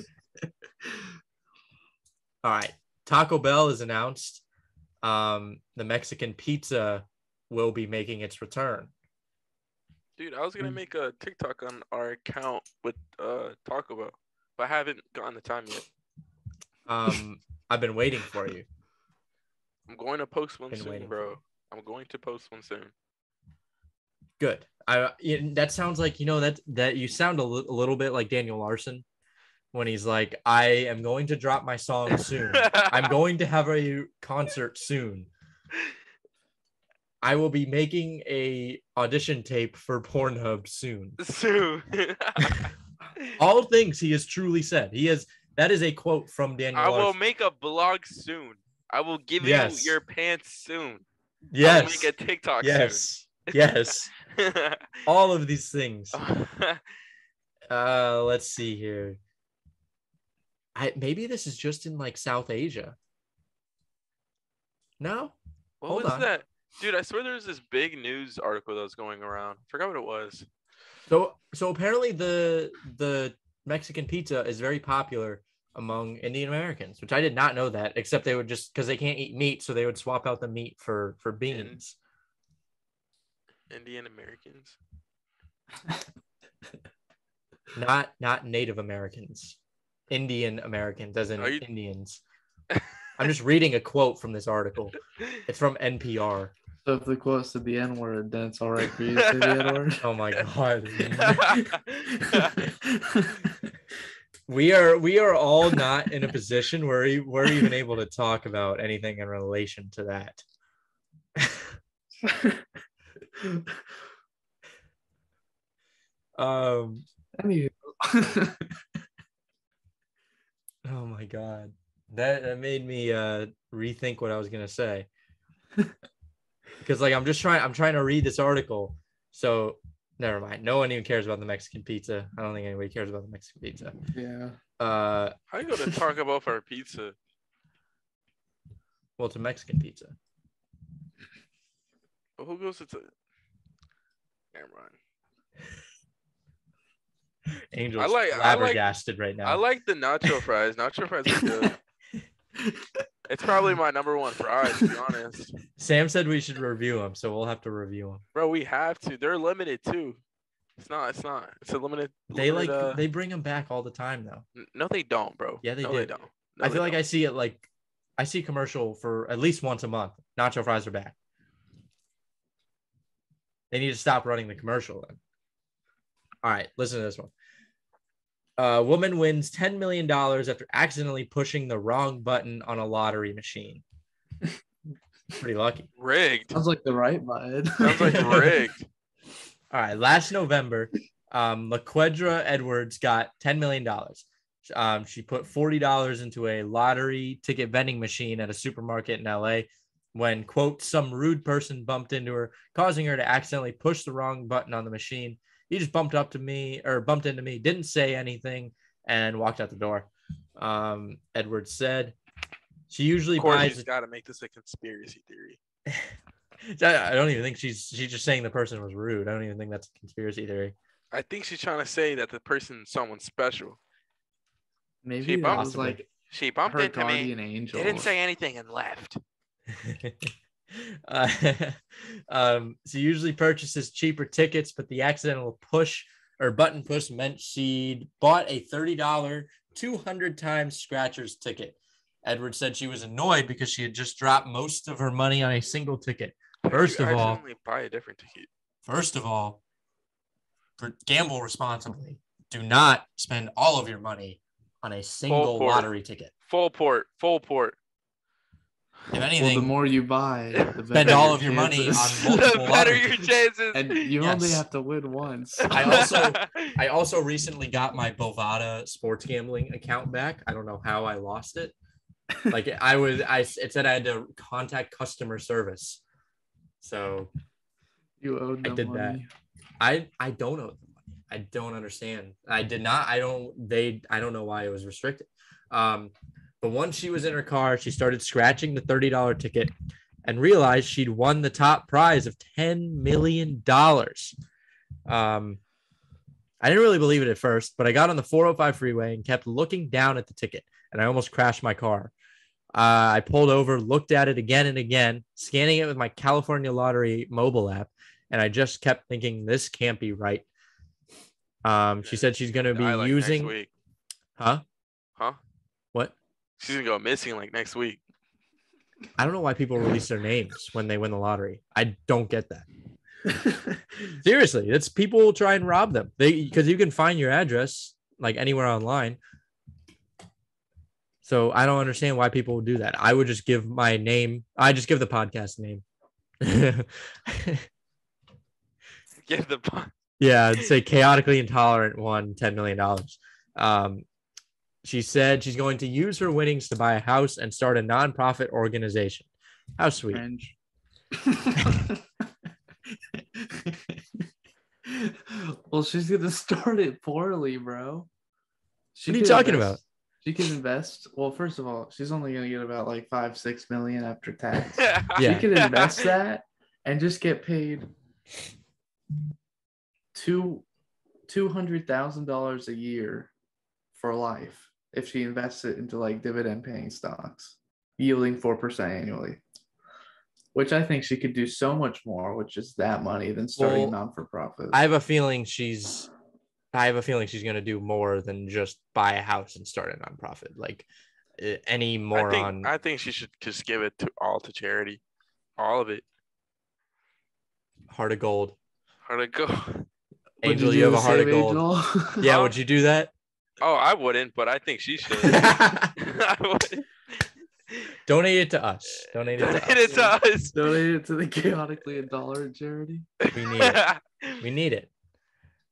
right. Taco Bell is announced. The Mexican pizza will be making its return. Dude, I was gonna make a TikTok on our account with Taco Bell, but I haven't gotten the time yet. I've been waiting for you. I'm going to post one soon, bro. I'm going to post one soon. Good. That sounds like, that you sound a little bit like Daniel Larson when he's like, I am going to drop my song soon. I'm going to have a concert soon. I will be making a audition tape for Pornhub soon. All things he has truly said. That is a quote from Daniel Larson. I will make a blog soon. I will give you your pants soon. Yes. I will make a TikTok soon. Yes. All of these things. Let's see here. Maybe this is just in like South Asia. No? What was that? Dude, I swear there was this big news article that was going around. I forgot what it was. So apparently the Mexican pizza is very popular among Indian Americans, which I did not know that, except they would just, because they can't eat meat, so they would swap out the meat for beans. Indian Americans? Not Native Americans. Indian Americans, as in Indians. I'm just reading a quote from this article. It's from NPR. So if the quote said the N-word, then it's all right for you to say the N-word? Oh my God. We are all not in a position where we're even able to talk about anything in relation to that. Anywho. Oh my God. That made me rethink what I was gonna say. Because like I'm trying to read this article. So never mind. No one even cares about the Mexican pizza. I don't think anybody cares about the Mexican pizza. Yeah. How you gonna talk about for pizza? Well, it's a Mexican pizza. But who goes to? Never mind. Angel's flabbergasted right now. I like the nacho fries. Nacho fries are good. It's probably my number one fries, to be honest. Sam said we should review them, so we'll have to review them. Bro, we have to. They're limited too. It's not. It's a limited. They bring them back all the time though. No, they don't, bro. Yeah, they do. They don't. No, I feel like I see it I see a commercial for at least once a month. Nacho fries are back. They need to stop running the commercial then. All right, listen to this one. A woman wins $10 million after accidentally pushing the wrong button on a lottery machine. Pretty lucky. Rigged. Sounds like the right button. Sounds like rigged. All right, last November, LaQuedra Edwards got $10 million. She put $40 into a lottery ticket vending machine at a supermarket in LA when, quote, some rude person bumped into her, causing her to accidentally push the wrong button on the machine. He just bumped into me, didn't say anything, and walked out the door. Edwards said she usually buys. She's got to make this a conspiracy theory. I don't even think she's just saying the person was rude. I don't even think that's a conspiracy theory. I think she's trying to say that the person's someone special. Maybe that was like She bumped her into me, guardian angel. didn't say anything, and left. She usually purchases cheaper tickets, but the accidental push or button push meant she'd bought a $30 200 times scratchers ticket. Edwards said she was annoyed because she had just dropped most of her money on a single ticket. First of all, buy a different ticket. Gamble responsibly. Do not spend all of your money on a single lottery ticket. Full port. If anything, the more you buy, the spend better all of your money on multiple the better lottery your tickets. chances. And you only have to win once. I also recently got my Bovada sports gambling account back. I don't know how I lost it. Like it said I had to contact customer service. So You owed them money. I don't owe them money. I don't understand. I did not. I don't know why it was restricted. But once she was in her car, she started scratching the $30 ticket and realized she'd won the top prize of $10 million. I didn't really believe it at first, but I got on the 405 freeway and kept looking down at the ticket, and I almost crashed my car. I pulled over, looked at it again and again, scanning it with my California Lottery mobile app, and I just kept thinking, this can't be right. She said she's going to be using... Next week. Huh? What? She's going to go missing like next week. I don't know why people release their names when they win the lottery. I don't get that. Seriously, it's people will try and rob them. Because you can find your address like anywhere online. So I don't understand why people would do that. I would just give my name. I just give the podcast name. Yeah, I'd say Chaotically Intolerant won $10 million. She said she's going to use her winnings to buy a house and start a nonprofit organization. How sweet. Well, she's going to start it poorly, bro. What are you talking about? She can invest. Well, first of all, she's only going to get about like $5-6 million after tax. Yeah. She can invest that and just get paid $200,000 a year for life if she invests it into like dividend paying stocks, yielding 4% annually. Which I think she could do so much more with just that money than starting a non-for-profit. I have a feeling she's going to do more than just buy a house and start a nonprofit. Like any moron. I think she should just give it to charity, all of it. Heart of gold. Angel, you have a heart of gold. Yeah, would you do that? Oh, I wouldn't, but I think she should. I wouldn't. Donate it to us. Donate it to us. Donate it to the Chaotically Intolerant charity. We need it.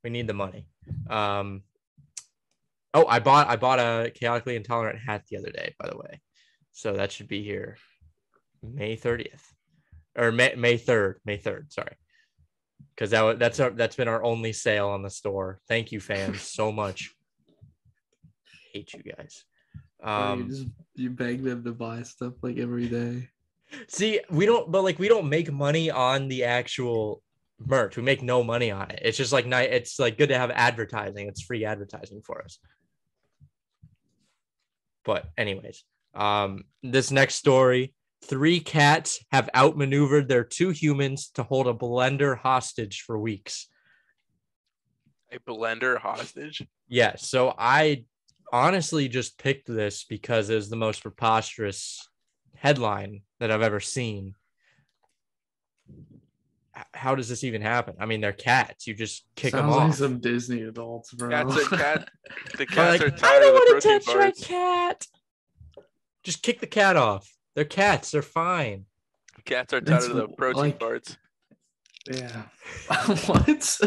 We need the money. I bought a Chaotically Intolerant hat the other day, by the way. So that should be here May 30th. Or May 3rd, sorry. Because that's been our only sale on the store. Thank you, fans, so much. Hate you guys. You beg them to buy stuff like every day. See, we don't make money on the actual merch. We make no money on it. It's just like it's like good to have advertising. It's free advertising for us. But anyways, this next story, 3 cats have outmaneuvered their 2 humans to hold a blender hostage for weeks. A blender hostage? Yeah, so I honestly just picked this because it was the most preposterous headline that I've ever seen. how does this even happen? I mean, they're cats. You just kick them Sounds like off. some Disney adults, bro. Cats are cat. The Or cats like, are I tired don't of the want to protein touch my bars. cat. Just kick the cat off. They're cats. They're fine. Cats are tired It's of the protein like- parts. Yeah. What?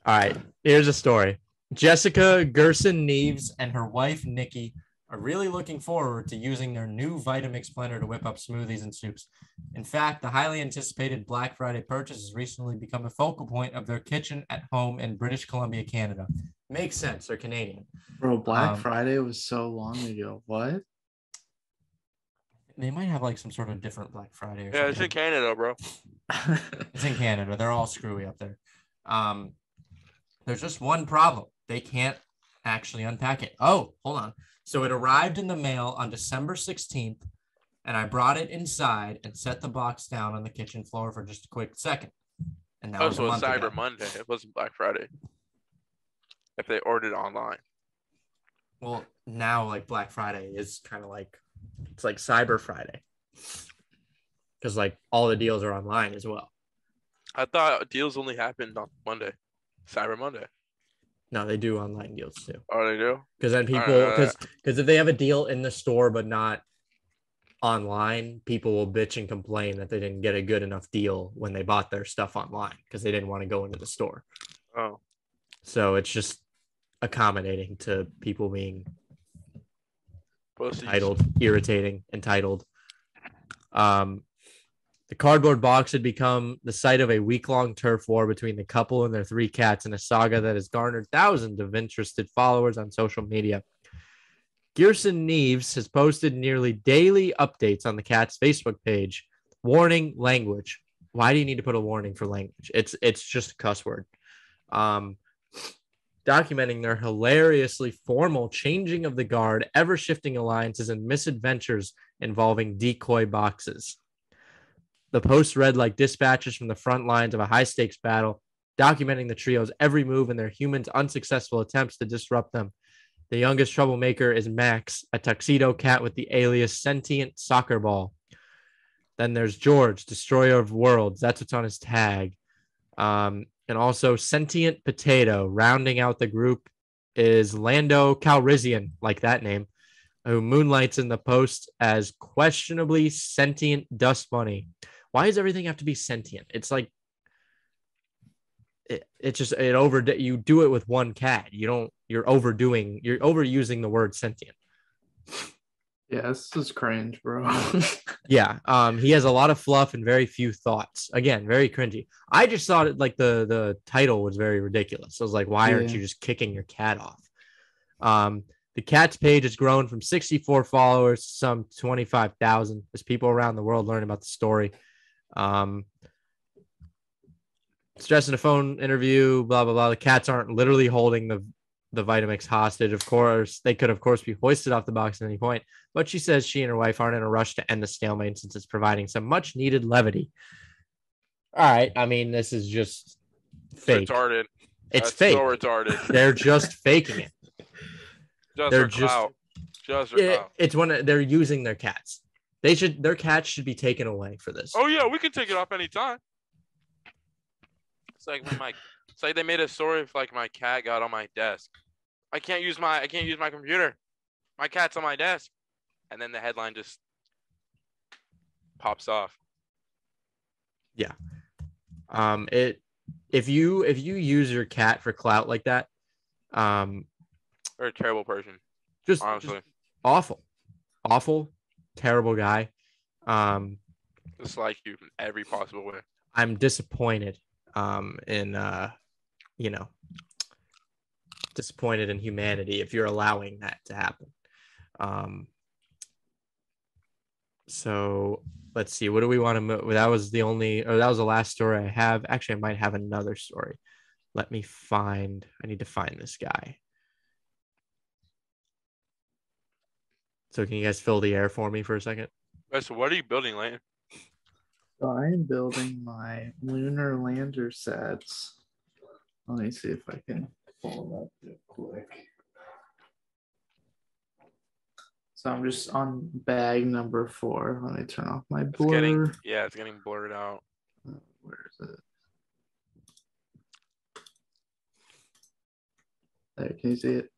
All right, here's a story. Jessica Gerson Neves and her wife Nikki are really looking forward to using their new Vitamix blender to whip up smoothies and soups. In fact, the highly anticipated Black Friday purchase has recently become a focal point of their kitchen at home in British Columbia, Canada. Makes sense. They're Canadian. Bro, Black Um, Friday was so long ago. What? They might have like some sort of different Black Friday or Yeah, it's something. in Canada, bro. It's in Canada. They're all screwy up there. There's just one problem. They can't actually unpack it. Oh, hold on. So it arrived in the mail on December 16th, and I brought it inside and set the box down on the kitchen floor for just a quick second. And that was a Also, month Cyber ago. Monday. It wasn't Black Friday. If they ordered online. Well, now like Black Friday is kind of like, it's like Cyber Friday. Because like all the deals are online as well. I thought deals only happened on Monday. Cyber Monday. No, they do online deals too. Oh, they do? Because then people, because if they have a deal in the store but not online, people will bitch and complain that they didn't get a good enough deal when they bought their stuff online because they didn't want to go into the store. Oh. So it's just accommodating to people being Pussies. entitled. The cardboard box had become the site of a week-long turf war between the couple and their 3 cats in a saga that has garnered thousands of interested followers on social media. Gerson Neves has posted nearly daily updates on the cat's Facebook page. Warning language. Why do you need to put a warning for language? It's just a cuss word. Documenting their hilariously formal changing of the guard, ever-shifting alliances, and misadventures involving decoy boxes. The post read like dispatches from the front lines of a high-stakes battle, documenting the trio's every move and their humans' unsuccessful attempts to disrupt them. The youngest troublemaker is Max, a tuxedo cat with the alias Sentient Soccer Ball. Then there's George, Destroyer of Worlds. That's what's on his tag. And also Sentient Potato. Rounding out the group is Lando Calrissian, like that name, who moonlights in the post as questionably sentient dust bunny. Why does everything have to be sentient? It's like you do it with one cat. You're overusing the word sentient. Yeah, this is cringe, bro. Yeah. He has a lot of fluff and very few thoughts. Again, very cringy. I just thought it like the title was very ridiculous. I was like, why aren't you just kicking your cat off? The cat's page has grown from 64 followers to some 25,000 as people around the world learn about the story. Stress in a phone interview, blah, blah, blah. The cats aren't literally holding the Vitamix hostage. Of course, they could, of course, be hoisted off the box at any point. But she says she and her wife aren't in a rush to end the stalemate since it's providing some much needed levity. All right. I mean, this is just fake. Retarded. It's That's fake. So retarded. They're just faking it. They're just clout. It's when they're using their cats. Their cats should be taken away for this. Oh yeah, we can take it off anytime. It's like it's like they made a story if like my cat got on my desk. I can't use my computer. My cat's on my desk. And then the headline just pops off. Yeah. If you use your cat for clout like that, You're a terrible person. just Honestly. Just awful, terrible guy. Dislike you in every possible way. I'm disappointed disappointed in humanity if you're allowing that to happen. So let's see, what do we want to move? That was the last story I have. Actually, I might have another story. I need to find this guy. So can you guys fill the air for me for a second? So what are you building, Lane? So I am building my lunar lander sets. Let me see if I can pull it up real quick. So I'm just on bag number 4. Let me turn off my It's blur. getting blurred out. Where is it? There, can you see it?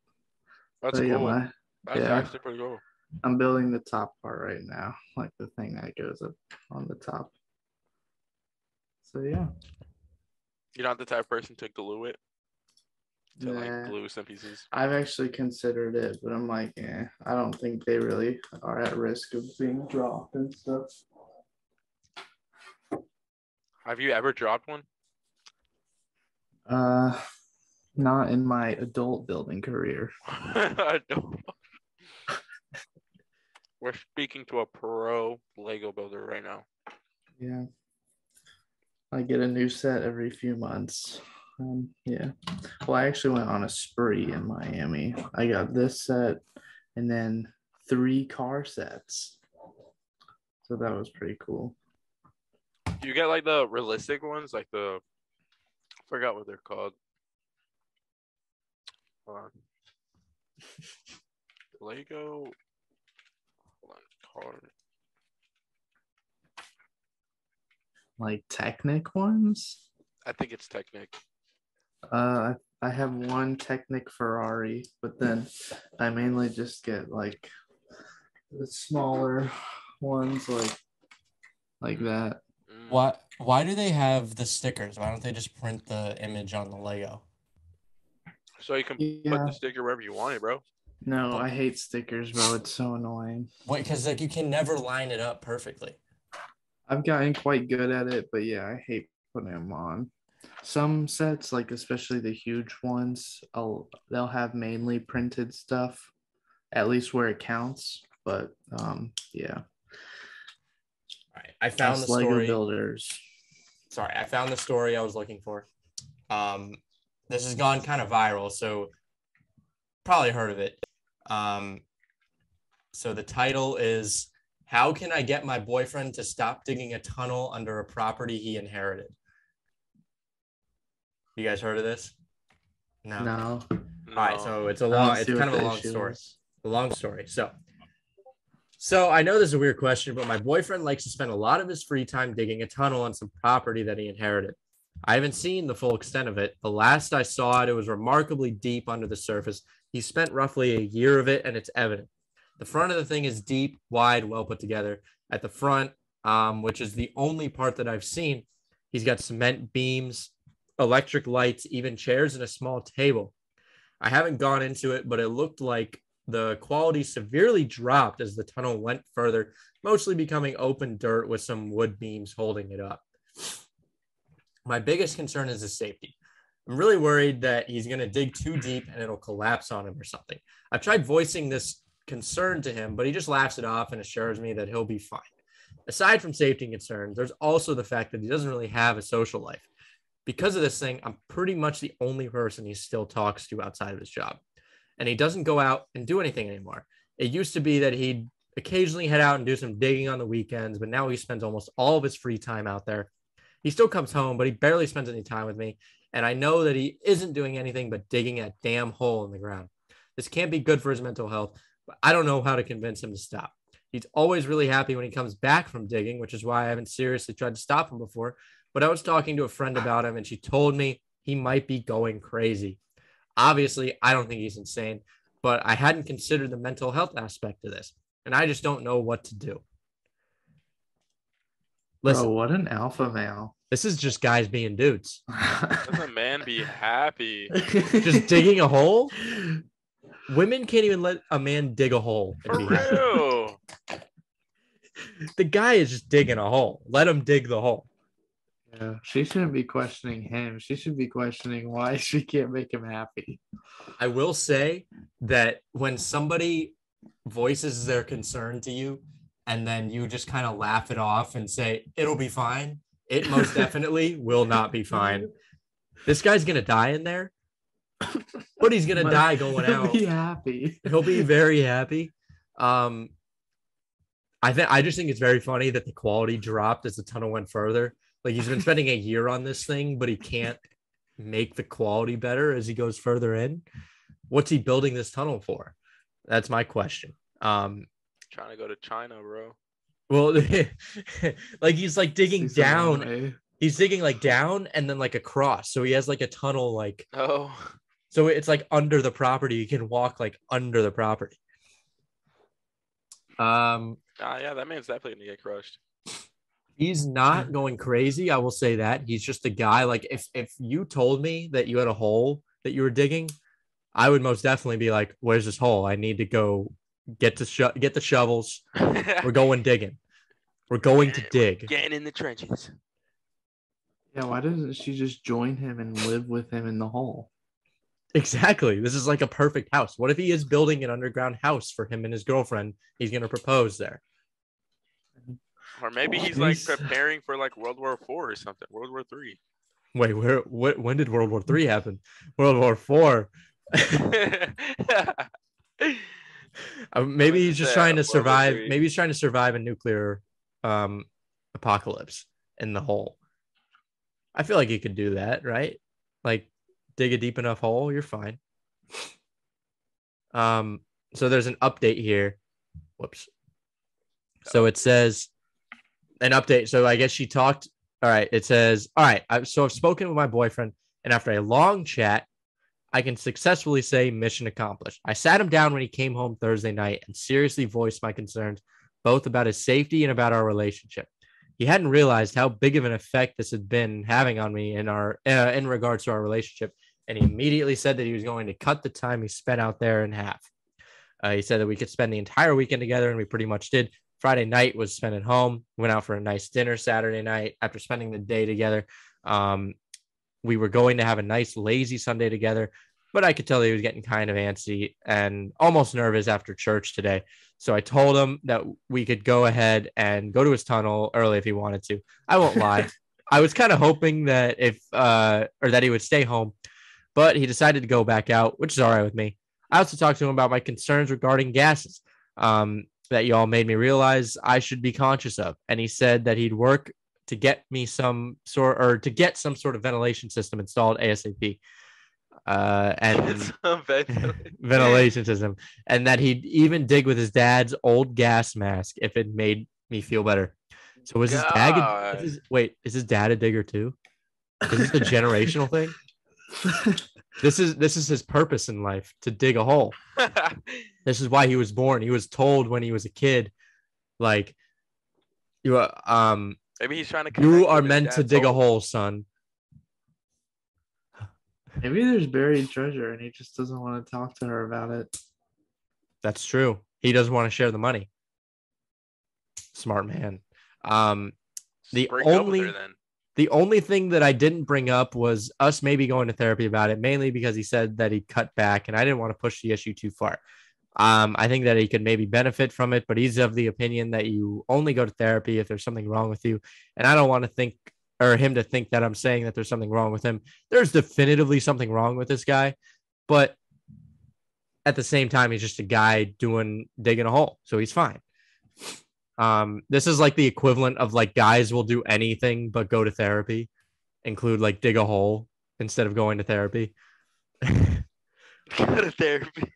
That's So I got cool. my- That's yeah. actually pretty cool. I'm building the top part right now, like the thing that goes up on the top. So yeah. You're not the type of person to glue it. To Nah. like glue some pieces. I've actually considered it, but I'm like, I don't think they really are at risk of being dropped and stuff. Have you ever dropped one? Not in my adult building career. I don't. We're speaking to a pro Lego builder right now. Yeah. I get a new set every few months. Yeah. Well, I actually went on a spree in Miami. I got this set and then 3 car sets. So that was pretty cool. Do you get like the realistic ones? Like I forgot what they're called. Hold on. Lego. Hold on. Car. Like Technic ones? I think it's Technic. I have one Technic Ferrari, but then I mainly just get like the smaller ones like that. Why do they have the stickers? Why don't they just print the image on the Lego? So you can put the sticker wherever you want it, bro. No, I hate stickers, bro. It's so annoying. Wait, because like you can never line it up perfectly. I've gotten quite good at it, but yeah, I hate putting them on. Some sets, like especially the huge ones, they'll have mainly printed stuff, at least where it counts. But yeah. All right, I found the story. Lego builders. Sorry, I found the story I was looking for. This has gone kind of viral, so probably heard of it. So the title is "How Can I Get My Boyfriend to Stop Digging a Tunnel Under a Property He Inherited?" You guys heard of this? No. No. No. All right, so it's kind of a long story. A long story. So I know this is a weird question, but my boyfriend likes to spend a lot of his free time digging a tunnel on some property that he inherited. I haven't seen the full extent of it. The last I saw it, it was remarkably deep under the surface. He spent roughly a year of it, and it's evident. The front of the thing is deep, wide, well put together. At the front, which is the only part that I've seen, he's got cement beams, electric lights, even chairs, and a small table. I haven't gone into it, but it looked like the quality severely dropped as the tunnel went further, mostly becoming open dirt with some wood beams holding it up. My biggest concern is his safety. I'm really worried that he's going to dig too deep and it'll collapse on him or something. I've tried voicing this concern to him, but he just laughs it off and assures me that he'll be fine. Aside from safety concerns, there's also the fact that he doesn't really have a social life. Because of this thing, I'm pretty much the only person he still talks to outside of his job. And he doesn't go out and do anything anymore. It used to be that he'd occasionally head out and do some digging on the weekends, but now he spends almost all of his free time out there. He still comes home, but he barely spends any time with me. And I know that he isn't doing anything but digging a damn hole in the ground. This can't be good for his mental health, but I don't know how to convince him to stop. He's always really happy when he comes back from digging, which is why I haven't seriously tried to stop him before. But I was talking to a friend about him, and she told me he might be going crazy. Obviously, I don't think he's insane, but I hadn't considered the mental health aspect of this, and I just don't know what to do. Listen, Bro, what an alpha male. this is just guys being dudes. Let a man be happy. Just digging a hole? Women can't even let a man dig a hole. For real. The guy is just digging a hole. Let him dig the hole. Yeah, she shouldn't be questioning him. She should be questioning why she can't make him happy. I will say that when somebody voices their concern to you and then you just kind of laugh it off and say, it'll be fine, it most definitely will not be fine. This guy's going to die in there, but he's going to die going out. He'll be happy. He'll be very happy. I just think it's very funny that the quality dropped as the tunnel went further. Like he's been spending a year on this thing, but he can't make the quality better as he goes further in. What's he building this tunnel for? That's my question. Trying to go to China, bro. Well, like he's like digging See some down. anime. He's digging like down and then like across. So he has like a tunnel, like Oh, so it's like under the property. You can walk like under the property. yeah, that man's definitely gonna get crushed. He's not going crazy. I will say that. He's just a guy. Like if you told me that you had a hole that you were digging, I would most definitely be like, "Where's this hole? I need to go get the shovels. We're going digging. We're going to dig." Getting in the trenches. Yeah, why doesn't she just join him and live with him in the hole? Exactly. This is like a perfect house. What if he is building an underground house for him and his girlfriend? He's gonna propose there. Or maybe he's like Jeez. preparing for like World War IV or something. World War III. Wait, when did World War III happen? World War IV. Maybe he's just trying to survive. Maybe he's trying to survive a nuclear apocalypse in the hole. I feel like you could do that, right? Like dig a deep enough hole, you're fine. So there's an update here. Whoops. So it says an update. So I guess she talked. All right. It says, all right. I've spoken with my boyfriend, and after a long chat, I can successfully say mission accomplished. I sat him down when he came home Thursday night and seriously voiced my concerns, both about his safety and about our relationship. He hadn't realized how big of an effect this had been having on me in regards to our relationship, and he immediately said that he was going to cut the time he spent out there in half. He said that we could spend the entire weekend together, and we pretty much did. Friday night was spent at home. Went out for a nice dinner Saturday night after spending the day together. We were going to have a nice lazy Sunday together, but I could tell he was getting kind of antsy and almost nervous after church today. So I told him that we could go ahead and go to his tunnel early if he wanted to. I won't lie. I was kind of hoping that that he would stay home, but he decided to go back out, which is all right with me. I also talked to him about my concerns regarding gases that y'all made me realize I should be conscious of. And he said that he'd work to get me some sort of ventilation system installed ASAP. And ventilation system, and that he'd even dig with his dad's old gas mask if it made me feel better. So was his dad? Is his dad a digger too? Is this a generational thing? This is his purpose in life, to dig a hole. This is why he was born. He was told when he was a kid, like, maybe he's trying to. You are meant to dig a hole, son. Maybe there's buried treasure and he just doesn't want to talk to her about it. That's true. He doesn't want to share the money. Smart man. The only thing that I didn't bring up was us maybe going to therapy about it, mainly because he said that he'd cut back, and I didn't want to push the issue too far. I think that he could maybe benefit from it, but he's of the opinion that you only go to therapy if there's something wrong with you. And I don't want to think, or him to think, that I'm saying that there's something wrong with him. There's definitively something wrong with this guy, but at the same time, he's just a guy digging a hole. So he's fine. This is like the equivalent of like guys will do anything but go to therapy, include like dig a hole instead of going to therapy. Go to therapy.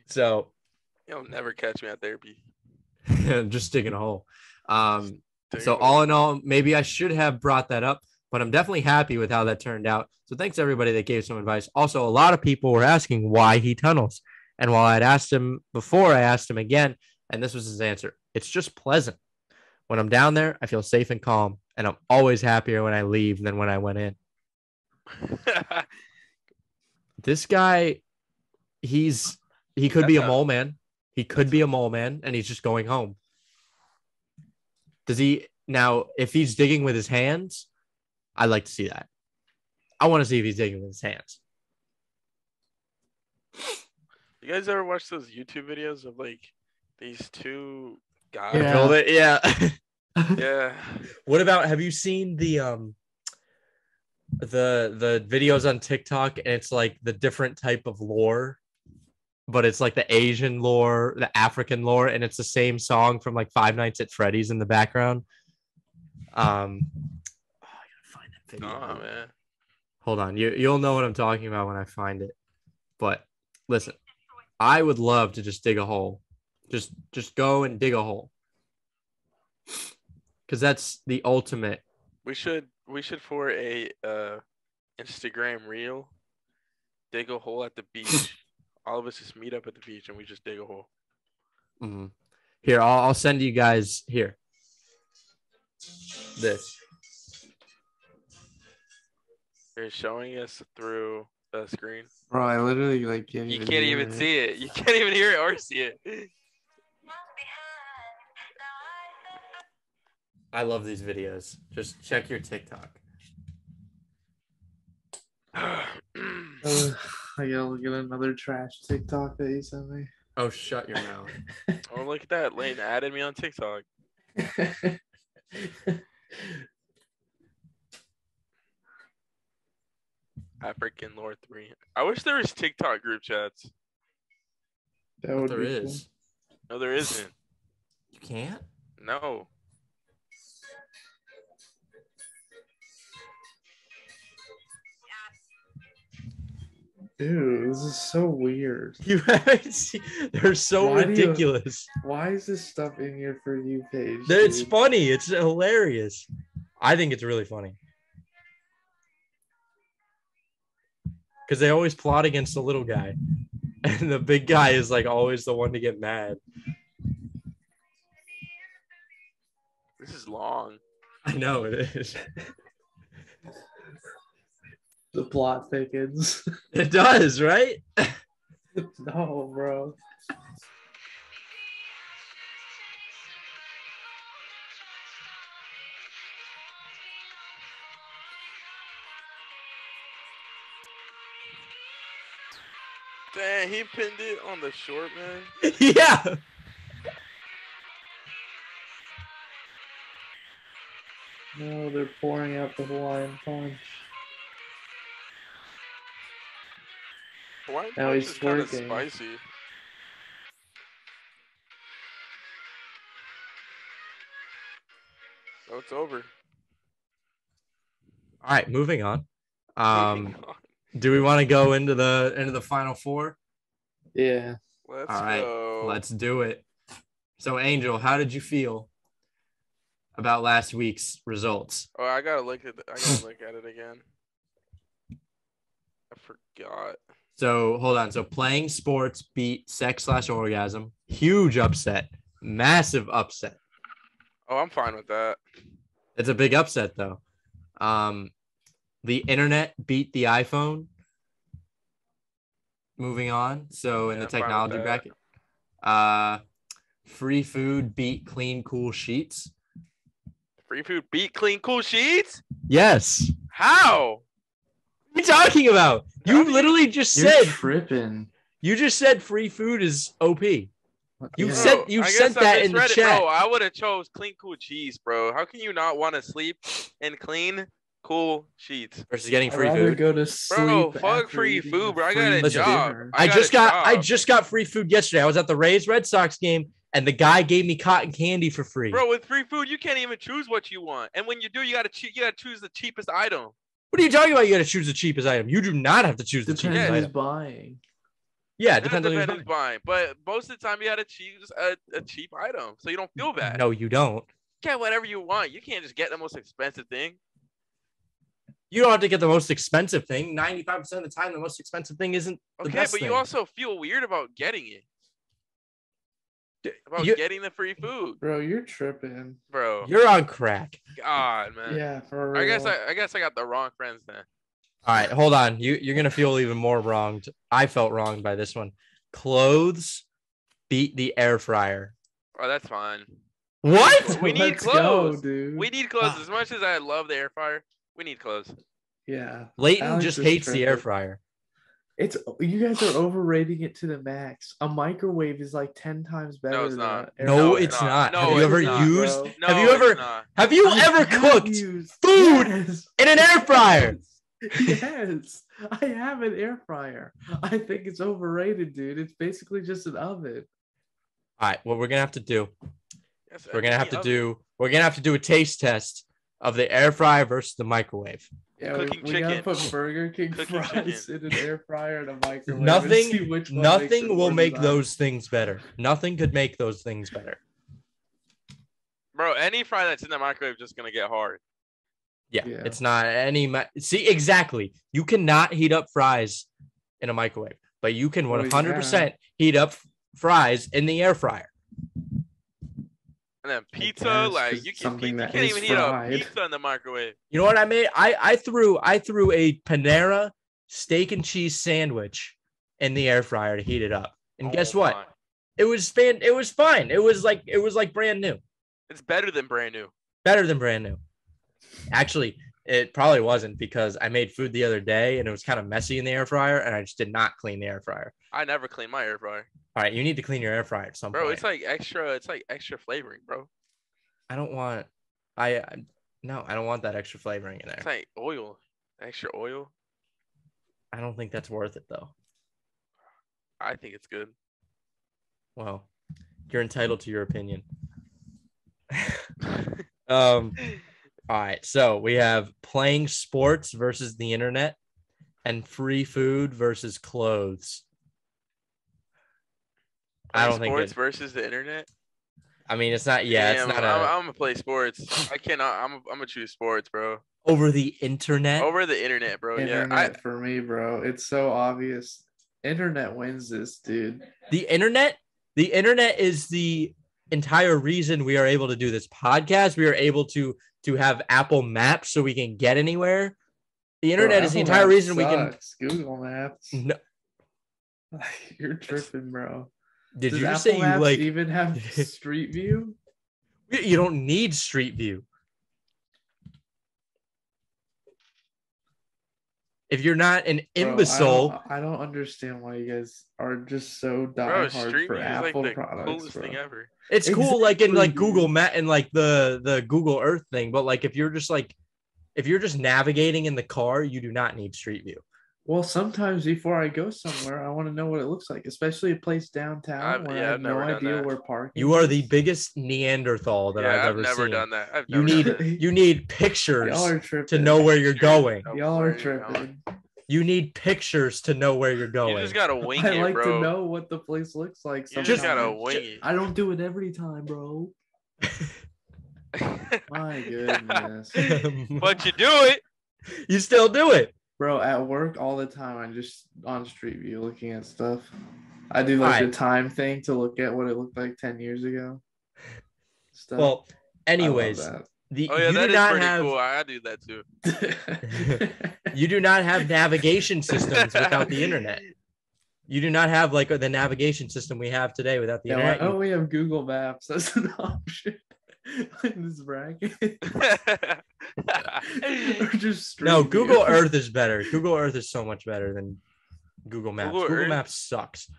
So you'll never catch me at therapy. Just digging a hole. So all in all, maybe I should have brought that up, but I'm definitely happy with how that turned out. So thanks to everybody that gave some advice. Also, a lot of people were asking why he tunnels. And while I'd asked him before, I asked him again, and this was his answer. It's just pleasant. When I'm down there, I feel safe and calm, and I'm always happier when I leave than when I went in. This guy, he could be a mole man. He could be a mole man, and he's just going home. Does he now? If he's digging with his hands, I'd like to see that. I want to see if he's digging with his hands. You guys ever watch those YouTube videos of like these two guys? Yeah. Yeah. What about? Have you seen the videos on TikTok? And it's like the different type of lore, but it's like the Asian lore, the African lore, and it's the same song from like Five Nights at Freddy's in the background. I gotta find that video. Oh man. Hold on. You'll know what I'm talking about when I find it. But listen, I would love to just dig a hole Just go and dig a hole. Because that's the ultimate. We should for a Instagram reel dig a hole at the beach. All of us just meet up at the beach and we just dig a hole. Mm-hmm. Here, I'll send you guys here. This. They're showing us through the screen. Bro, I literally like You can't even see it. You can't even hear it or see it. I love these videos. Just check your TikTok. I gotta look at another trash TikTok that you sent me. Oh, shut your mouth. Oh, look at that. Lane added me on TikTok. African Lore 3. I wish there was TikTok group chats. That would There be is. No, there isn't. You can't? No. Dude, this is so weird. You haven't seen. They're so Why do you- ridiculous. Why is this stuff in your For You page? It's dude? funny. It's hilarious. I think it's really funny. Because they always plot against the little guy. And the big guy is like always the one to get mad. This is long. I know it is. The plot thickens. It does, right? No, bro. Dang, he pinned it on the short, man. Yeah. No, they're pouring out the Hawaiian punch. Hawaiian Now punch he's is kind of twerking. spicy. Oh, it's over. All right, moving on. Moving on. Do we want to go into the final four? Yeah. Let's All right, go. let's do it. So, Angel, how did you feel about last week's results? Oh, I gotta look at it again. I forgot. So, hold on. So, playing sports beat sex/orgasm. Huge upset. Massive upset. Oh, I'm fine with that. It's a big upset, though. The internet beat the iPhone. Moving on. So, in Yeah, the fine with technology that. bracket, free food beat clean, cool sheets. Free food beat clean cool sheets? Yes. How? What are you talking about? How You do you- literally just You're said tripping. you just said free food is OP. You Yeah. said you I sent guess I that in the misread it, chat. Bro, I would have chose clean cool cheese, bro. How can you not want to sleep in clean cool sheets? Versus getting I'd free rather food. go to sleep. Bro, fuck after free eating food, bro. I got a free job. dinner. I got just a job. got free food yesterday. I was at the Rays Red Sox game and the guy gave me cotton candy for free. Bro, with free food, you can't even choose what you want. And when you do, you gotta choose the cheapest item. What are you talking about? You got to choose the cheapest item. You do not have to choose the Depends cheapest who's item. buying. Yeah, it That depends on who's depends buying. who's buying. But most of the time, you gotta choose a cheap item, so you don't feel bad. No, you don't. Get whatever you want. You can't just get the most expensive thing. You don't have to get the most expensive thing. 95% of the time, the most expensive thing isn't the Okay, best but thing. you also feel weird about getting it. About You- getting the free food, Bro, you're tripping. bro. You're on crack. God, man. Yeah, for real. I guess I got the wrong friends then. All right, hold on. You're gonna feel even more wronged. I felt wronged by this one. Clothes beat the air fryer. Oh, that's fine. What? We need Let's clothes. go, dude. We need clothes. As much as I love the air fryer, we need clothes. Yeah. Leighton Alex just is hates the air tripping. fryer. It's you guys are overrating it to the max. A microwave is like 10 times better No, it's than not. air No, fryer. it's not. No, Have you it's ever not, used? bro. No, Have you ever? it's not. Have you I ever have cooked used- food Yes. in an air fryer? Yes, I have an air fryer. I think it's overrated, dude. It's basically just an oven. All right. What we're gonna have to do? Yes, We're gonna have to any do. We're gonna have to do a taste test of the air fryer versus the microwave. Yeah, Cooking we gotta chicken. put Burger King Cooking fries in an air fryer and a microwave. and Nothing, see which one makes it nothing will more make desirable. those things better. Nothing could make those things better. Bro, any fry that's in the microwave is just gonna get hard. Yeah, Yeah. it's not any. See, exactly. You cannot heat up fries in a microwave, but you can Well, 100% heat up fries in the air fryer. And then pizza, guess, like 'cause you, can, something you that can't is even heat up fried. pizza in the microwave. You know what I made? I threw a Panera steak and cheese sandwich in the air fryer to heat it up, and guess what? my. It was fine. It was like brand new. It's better than brand new. Better than brand new. Actually, it probably wasn't because I made food the other day and it was kind of messy in the air fryer, and I just did not clean the air fryer. I never clean my air fryer. All right, you need to clean your air fryer at some Bro, point. it's like extra flavoring, bro. I don't want. No, I don't want that extra flavoring in It's there. like oil. Extra oil. I don't think that's worth it though. I think it's good. Well, you're entitled to your opinion. All right, so we have playing sports versus the internet and free food versus clothes. I don't think sports it, versus the internet. I mean, it's not. Yeah, Damn, it's not I'm gonna play sports. I cannot. I'm gonna choose sports, bro. over the internet. Over the internet, bro. Internet for me, bro. It's so obvious. Internet wins this, dude. The internet is the entire reason we are able to do this podcast. We are able to have Apple Maps so we can get anywhere. The internet Bro, is the Apple entire Maps reason we can. sucks. Google Maps. No, You're tripping, bro. did Does you Apple just say you Maps like? even have Street View? You don't need Street View. If you're not an Bro, imbecile, I don't understand why you guys are just so Bro, diehard Street for View is like Apple the products, coolest bro. thing ever. it's cool like in like Exactly, Google dude. Map and like the Google Earth thing, but like if you're just navigating in the car, you do not need Street View. Well, sometimes before I go somewhere, I want to know what it looks like, especially a place downtown where I have no never done idea that. where parking You are the is. biggest Neanderthal that I've ever never seen. done that. I've You never done that. need you need pictures Y'all are to tripping. know where you're going. Know Y'all where are you're going. tripping. You need pictures to know where you're You going. just gotta wing I it, like bro. to know what the place looks like. You just gotta sometimes. wing it. I don't do it every time, bro. My goodness. But you do it. You still do it. Bro, at work all the time, I'm just on Street View looking at stuff. I do like Alright. the time thing to look at what it looked like 10 years ago. Stuff. Well, I love anyways, that. Oh yeah, you that do is not pretty have cool. I do that too. you do not have navigation systems without the internet. You do not have like the navigation system we have today without the Yeah, why internet. don't we have Google Maps as an option in this bracket? Or just Street No, View. Google Earth is better. Google Earth is so much better than Google Maps. Google Google Earth? Maps sucks.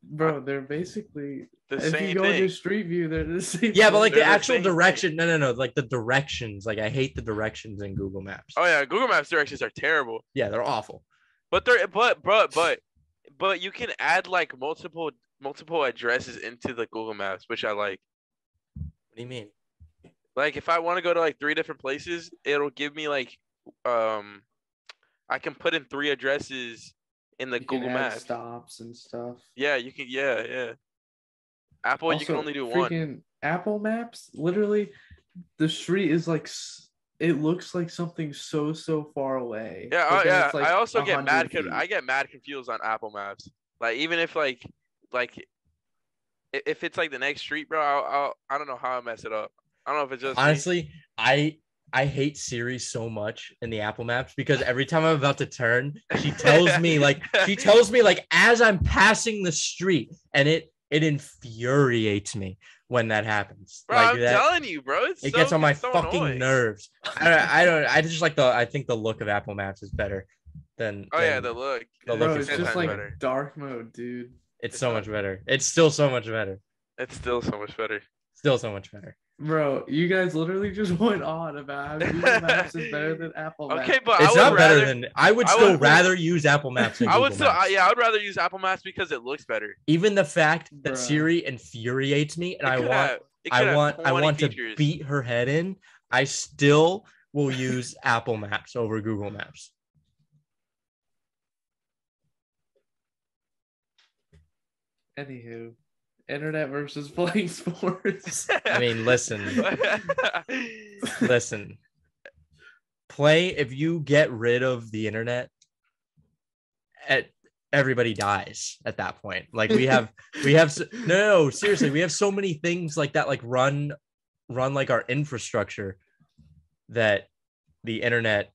Bro, they're basically The if you same go thing. to Street View, they're the same. Yeah, but like They're the the actual same thing. direction. No. Like the directions. Like I hate the directions in Google Maps. Oh yeah, Google Maps directions are terrible. Yeah, they're awful. But you can add like multiple addresses into the Google Maps, which I like. What do you mean? Like if I want to go to like 3 different places, it'll give me like I can put in 3 addresses in the You can Google add Maps. stops and stuff. Yeah, you can. Yeah. Apple, you can Also, only do one. freaking Apple Maps, literally, the street is like it looks like something so far away. Yeah, but then yeah. it's, like, I also get 100 feet. I get mad confused on Apple Maps. Like even if like if it's like the next street, bro, I don't know how I mess it up. I don't know if it's just me. Honestly, I hate Siri so much in the Apple Maps because every time I'm about to turn, she tells me like as I'm passing the street, and it infuriates me when that happens. Bro, like I'm that, telling you, bro. it gets on my it's so fucking annoying. nerves. I think the look of Apple Maps is better than. Oh yeah, than- the look. the Bro, look it's is just so like much better. dark mode, dude. It's so much better. It's still so much better. It's still so much better. Still so much better. Bro, you guys literally just went on about how Google Maps is better than Apple Maps. Okay, but It's I not would better rather, than. I would I still would- rather use Apple Maps than I would Google still Maps. I would rather use Apple Maps because it looks better. Even the fact that Bruh. Siri infuriates me, and It I could want have- it could have I 20 want to features. beat her head in. I still will use Apple Maps over Google Maps. Anywho, internet versus playing sports. I mean, listen. If you get rid of the internet, everybody dies at that point. Like no, seriously, we have so many things like that, like run like our infrastructure, that the internet,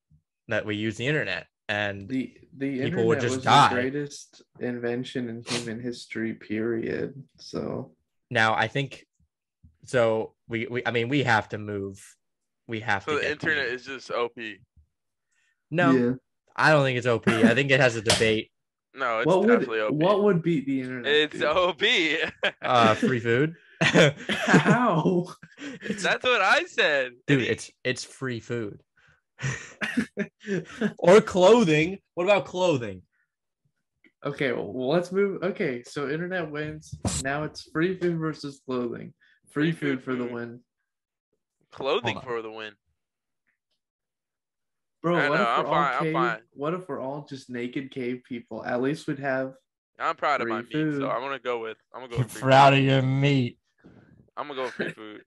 that we use the internet, and the people internet would just was die. the greatest invention in human history, period. So now I think so I mean we have to move. We have So to the internet is just OP. No, yeah. I don't think it's OP. I think it has a debate. No, it's definitely OP. What would beat the internet? It's OP. Free food. How? That's what I said. Dude, it's free food. Or clothing. What about clothing? Okay, well, let's move. Okay, so internet wins. Now it's free food versus clothing. Free food for the win. Clothing for the win. Bro, I'm fine. What if we're all just naked cave people? At least we'd have. I'm proud of my free food. meat, so I'm gonna go with You're free proud food. of your meat. I'm gonna go with free food.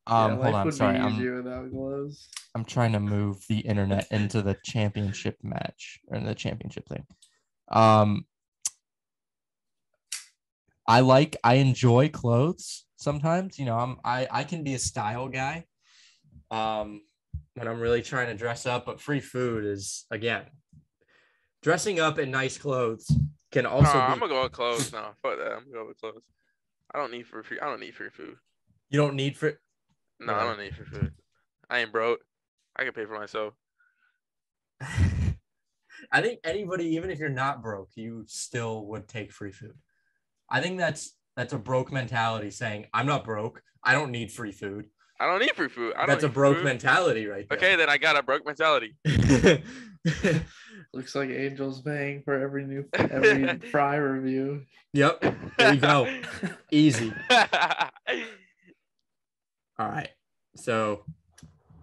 Hold on, sorry. Without gloves. I'm trying to move the internet into the championship match, or the championship thing. I enjoy clothes sometimes. You know, I can be a style guy. When I'm really trying to dress up, but free food is, again, dressing up in nice clothes can also be. I'm gonna go with clothes. No, fuck that. I'm gonna go with clothes. I don't need free food. You don't need free. No, I don't need free food. I ain't broke. I can pay for myself. I think anybody, even if you're not broke, you still would take free food. I think that's a broke mentality, saying I'm not broke. I don't need free food. I don't need free food. That's a broke mentality right there. Okay, then I got a broke mentality. Looks like Angel's paying for every fry review. Yep. There you go. Easy. All right. So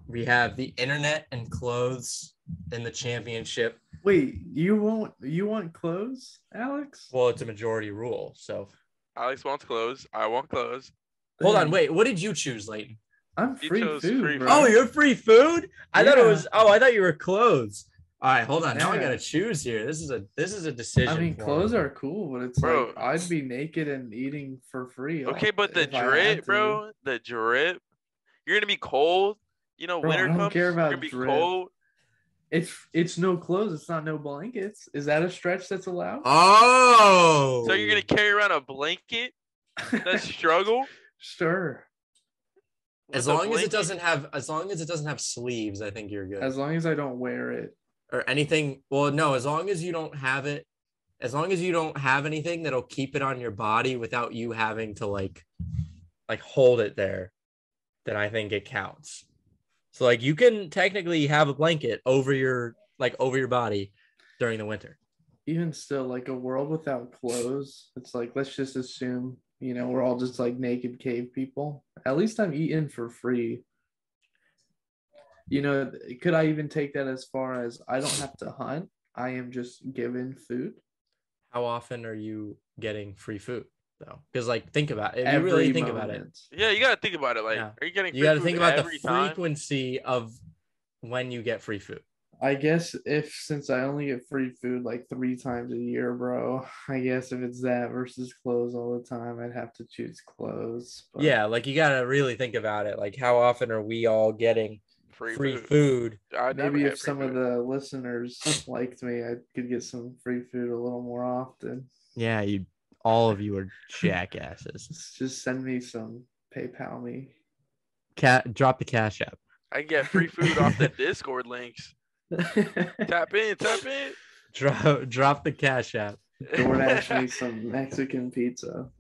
we have the internet and clothes in the championship. Wait, you want clothes, Alex? Well, it's a majority rule. So Alex wants clothes. I want clothes. Hold on. Wait, what did you choose, Leighton? I'm free food, bro. Oh, you're free food? I thought you were clothes. All right, hold on. Now I gotta choose here. This is a decision. I mean, clothes are cool, but it's like I'd be naked and eating for free. Okay, but the drip, bro, the drip. You're gonna be cold. You know, bro, winter I don't comes. care about you're gonna be drip. cold. It's no clothes. It's not no blankets. Is that a stretch that's allowed? Oh. So you're gonna carry around a blanket? That struggle. Sure. As long as it doesn't have sleeves, I think you're good. As long as I don't wear it. Or anything. Well, no, as long as you don't have it, as long as you don't have anything that'll keep it on your body without you having to like hold it there, then I think it counts. So like you can technically have a blanket over your body during the winter. Even still, like a world without clothes, it's like, let's just assume, you know, we're all just like naked cave people. At least I'm eating for free. You know, could I even take that as far as I don't have to hunt? I am just given food. How often are you getting free food though? Because like, think about it. If you really think about it. Yeah, you gotta think about it. Like, are you getting? You gotta think about the time? frequency of when you get free food. I guess since I only get free food like 3 times a year, bro, I guess if it's that versus clothes all the time, I'd have to choose clothes. But yeah, like you gotta really think about it. Like, how often are we all getting free food? Maybe if some of the listeners liked me, I could get some free food a little more often. Yeah, all of you are jackasses. Just send me some PayPal me. Drop the Cash App. I get free food off the Discord links. Tap in. Drop the Cash App. DoorDash me some Mexican pizza.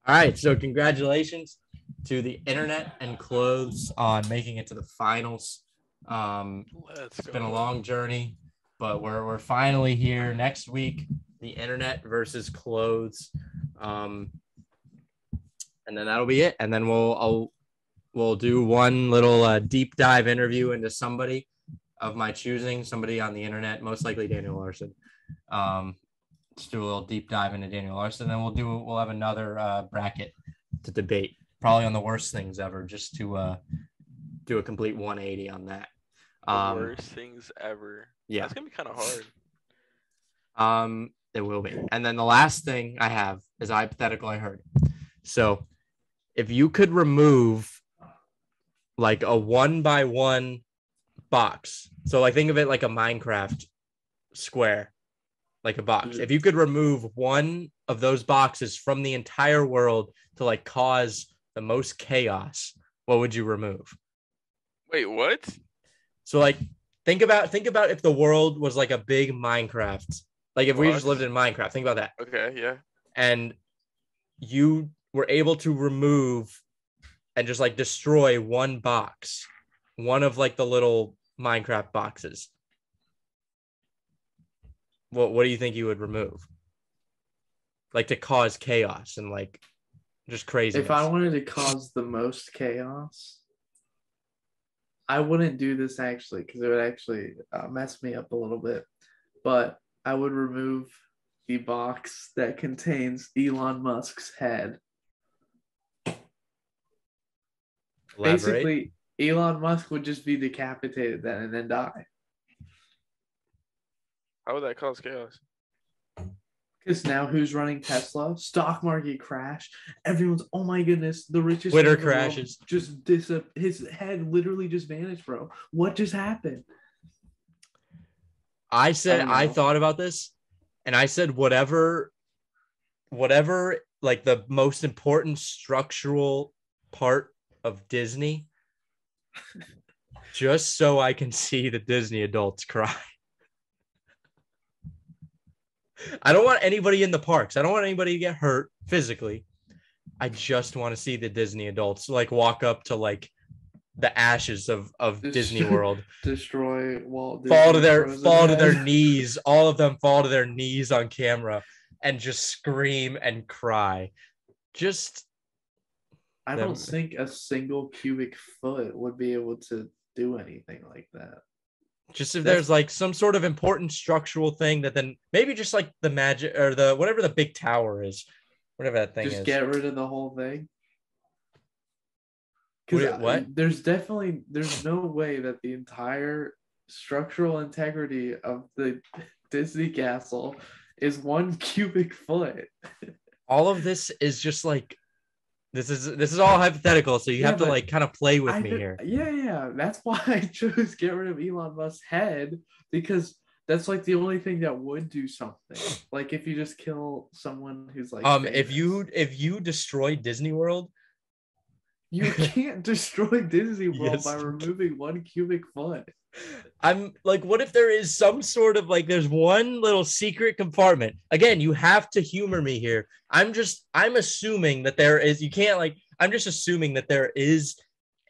All right, so congratulations to the internet and clothes on making it to the finals. It's been a long journey, but we're finally here. Next week, the internet versus clothes. And then that'll be it. And then we'll do one little deep dive interview into somebody of my choosing, somebody on the internet, most likely Daniel Larson. Let's do a little deep dive into Daniel Larson. Then we'll have another bracket to debate, probably on the worst things ever, just to do a complete 180 on that. Worst things ever. Yeah. That's gonna be kind of hard. It will be. And then the last thing I have is a hypothetical I heard. So if you could remove like a 1x1 box, so like think of it like a Minecraft square, like a box. If you could remove one of those boxes from the entire world to like cause the most chaos, what would you remove? Wait, what? So like think about if the world was like a big Minecraft. Like if we just lived in Minecraft, think about that. Okay, yeah. And you were able to remove and just like destroy one box, one of like the little Minecraft boxes. What do you think you would remove? Like to cause chaos and like just crazy. If I wanted to cause the most chaos, I wouldn't do this actually because it would actually mess me up a little bit. But I would remove the box that contains Elon Musk's head. Elaborate. Basically, Elon Musk would just be decapitated then and then die. How would that cause chaos? Because now who's running Tesla? Stock market crash. Everyone's, oh my goodness, the richest. Twitter man in the world crashes. Just his head literally just vanished, bro. What just happened? I thought about this and I said, whatever, like the most important structural part of Disney, just so I can see the Disney adults cry. I don't want anybody in the parks. I don't want anybody to get hurt physically. I just want to see the Disney adults like walk up to like the ashes of Disney World, destroy Walt Disney, fall to their knees. All of them fall to their knees on camera and just scream and cry. I don't think a single cubic foot would be able to do anything like that. Just if there's like some sort of important structural thing that then maybe just like the magic or the whatever the big tower is, whatever that thing is. Just get rid of the whole thing. What? There's no way that the entire structural integrity of the Disney castle is 1 cubic foot. All of this is just like this is all hypothetical, so you have to like kind of play with me here. Yeah. That's why I chose get rid of Elon Musk's head, because that's like the only thing that would do something. Like if you just kill someone who's like if you destroy Disney World, you can't destroy Disney World Yes, by removing 1 cubic foot. I'm like, what if there is some sort of like there's one little secret compartment? Again, you have to humor me here. I'm assuming that there is, you can't like, I'm just assuming that there is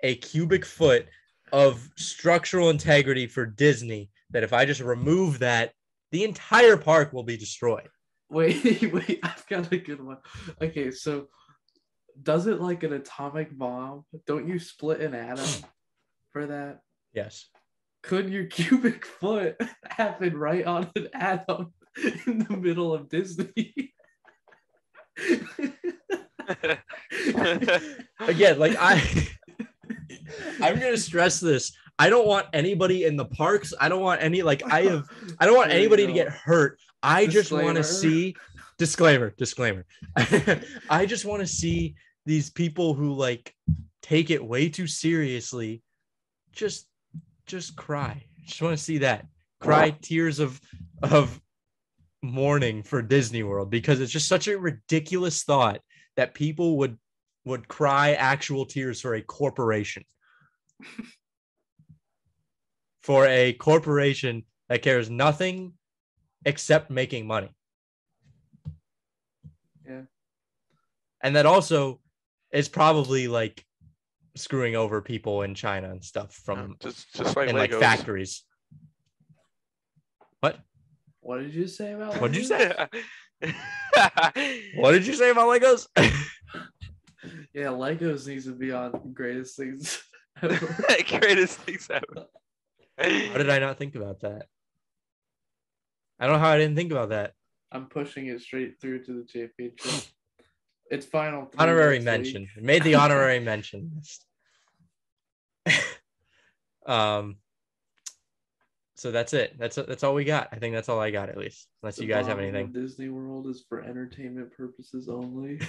a cubic foot of structural integrity for Disney that if I just remove that, the entire park will be destroyed. Wait, I've got a good one. Okay, so does it like an atomic bomb? Don't you split an atom for that? Yes. Could your cubic foot happen right on an atom in the middle of Disney? Again, like I'm gonna stress this. I don't want anybody in the parks. I don't want any I don't want anybody to get hurt. I just want to see disclaimer. I just want to see these people who like take it way too seriously just cry. Just want to see that. Cry tears of mourning for Disney World, because it's just such a ridiculous thought that people would cry actual tears for a corporation. For a corporation that cares nothing except making money. Yeah. And that also is probably like screwing over people in China and stuff from just like in Legos. like factories. What? What did you say about What did you Legos? say? What did you say about Legos? Yeah, Legos needs to be on greatest things ever. Greatest things ever. How did I not think about that? I don't know how I didn't think about that. I'm pushing it straight through to the championship. It's final. Honorary mention. Made the honorary mention list. So that's it. That's all we got. I think that's all I got, at least. Unless you guys have anything. Disney World is for entertainment purposes only.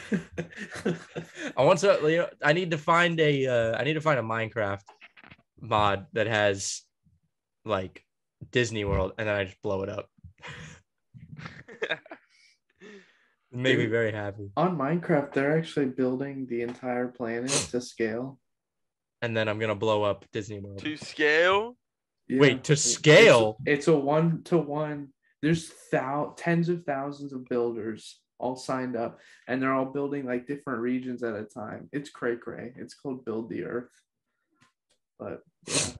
I need to find a Minecraft mod that has like Disney World, and then I just blow it up. It made me very happy. On Minecraft, they're actually building the entire planet to scale. And then I'm gonna blow up Disney World. To scale? Yeah. Wait, to scale? It's a 1-to-1. There's tens of thousands of builders all signed up, and they're all building like different regions at a time. It's cray-cray. It's called Build the Earth. But yeah.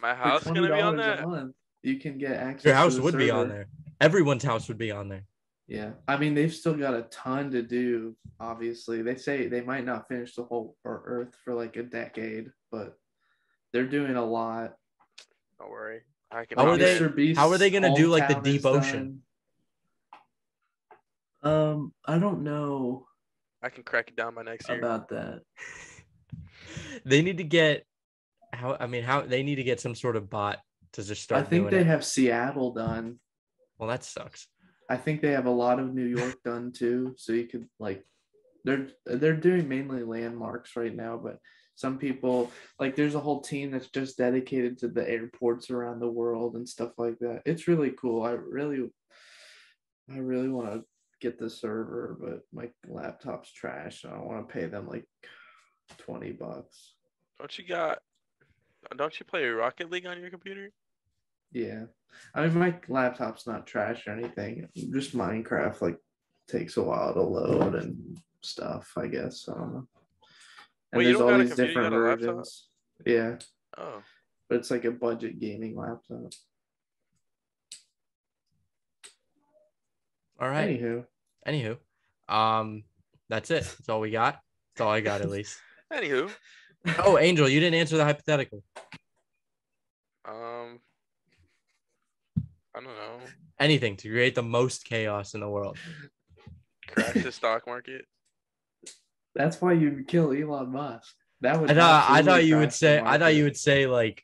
My house is gonna be on that. A month, you can get access. Your house to the would server. be on there. Everyone's house would be on there. Yeah, I mean they've still got a ton to do. Obviously, they say they might not finish the whole Earth for like a decade, but they're doing a lot. Don't worry. I can. How are they gonna do like the deep ocean? I don't know. I can crack it down by next year. About that. They need to get how they need to get some sort of bot to just start. I think they have Seattle done. Well, that sucks. I think they have a lot of New York done too. So you could like, they're doing mainly landmarks right now, but some people like there's a whole team that's just dedicated to the airports around the world and stuff like that. It's really cool. I really want to get the server, but my laptop's trash. I don't want to pay them like $20. Don't you play Rocket League on your computer? Yeah. I mean, my laptop's not trash or anything. Just Minecraft like takes a while to load and stuff, I guess. I don't know. And there's all these different versions. Yeah. Oh. But it's like a budget gaming laptop. All right. Anywho. That's it. That's all we got. That's all I got, at least. Anywho. Oh, Angel, you didn't answer the hypothetical. I don't know. Anything to create the most chaos in the world. Crash the stock market. That's why you kill Elon Musk. That would. I thought you would say like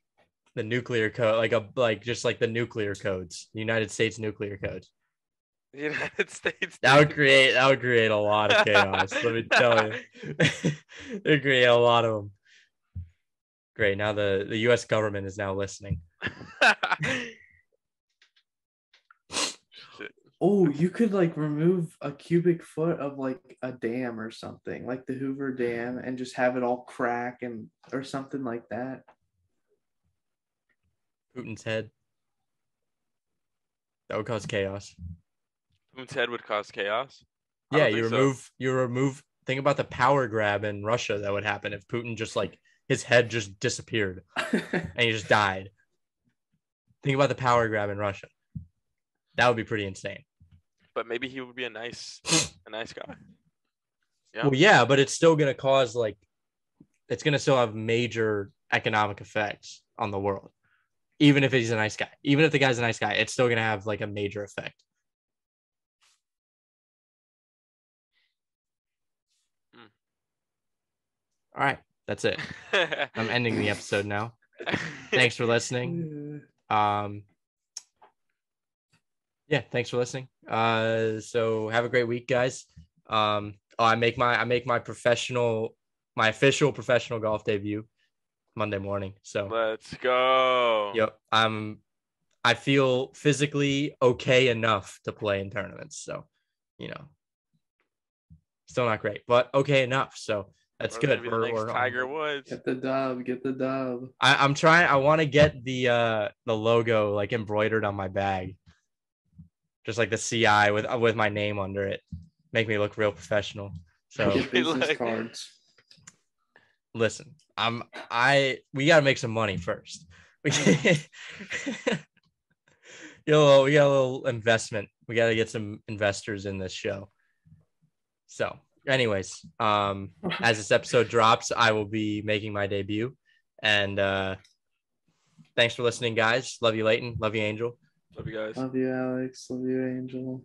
the nuclear code, like the nuclear codes, United States nuclear codes. The United States. That would create a lot of chaos. Let me tell you, it would create a lot of them. Great. Now the U.S. government is now listening. Oh, you could like remove a cubic foot of like a dam or something, like the Hoover Dam, and just have it all crack or something like that. Putin's head. That would cause chaos. Putin's head would cause chaos. Yeah, you remove. Think about the power grab in Russia that would happen if Putin just like his head just disappeared and he just died. Think about the power grab in Russia. That would be pretty insane. But maybe he would be a nice guy. Yeah. Well, yeah, but it's still gonna cause it's gonna still have major economic effects on the world. Even if he's a nice guy. Even if the guy's a nice guy, it's still gonna have like a major effect. All right, that's it. I'm ending the episode now. Thanks for listening. Yeah, thanks for listening. So have a great week, guys. I make my official professional golf debut Monday morning. So let's go. Yep. I feel physically okay enough to play in tournaments. So, still not great, but okay enough. So that's good. We're Tiger Woods. Get the dub. I'm trying. I want to get the logo like embroidered on my bag. Just like the CI with my name under it, make me look real professional. So get business cards. Listen, we gotta make some money first. We got a little investment. We gotta get some investors in this show. So anyways, as this episode drops, I will be making my debut. And thanks for listening, guys. Love you, Leighton. Love you, Angel. Love you guys. Love you, Alex. Love you, Angel.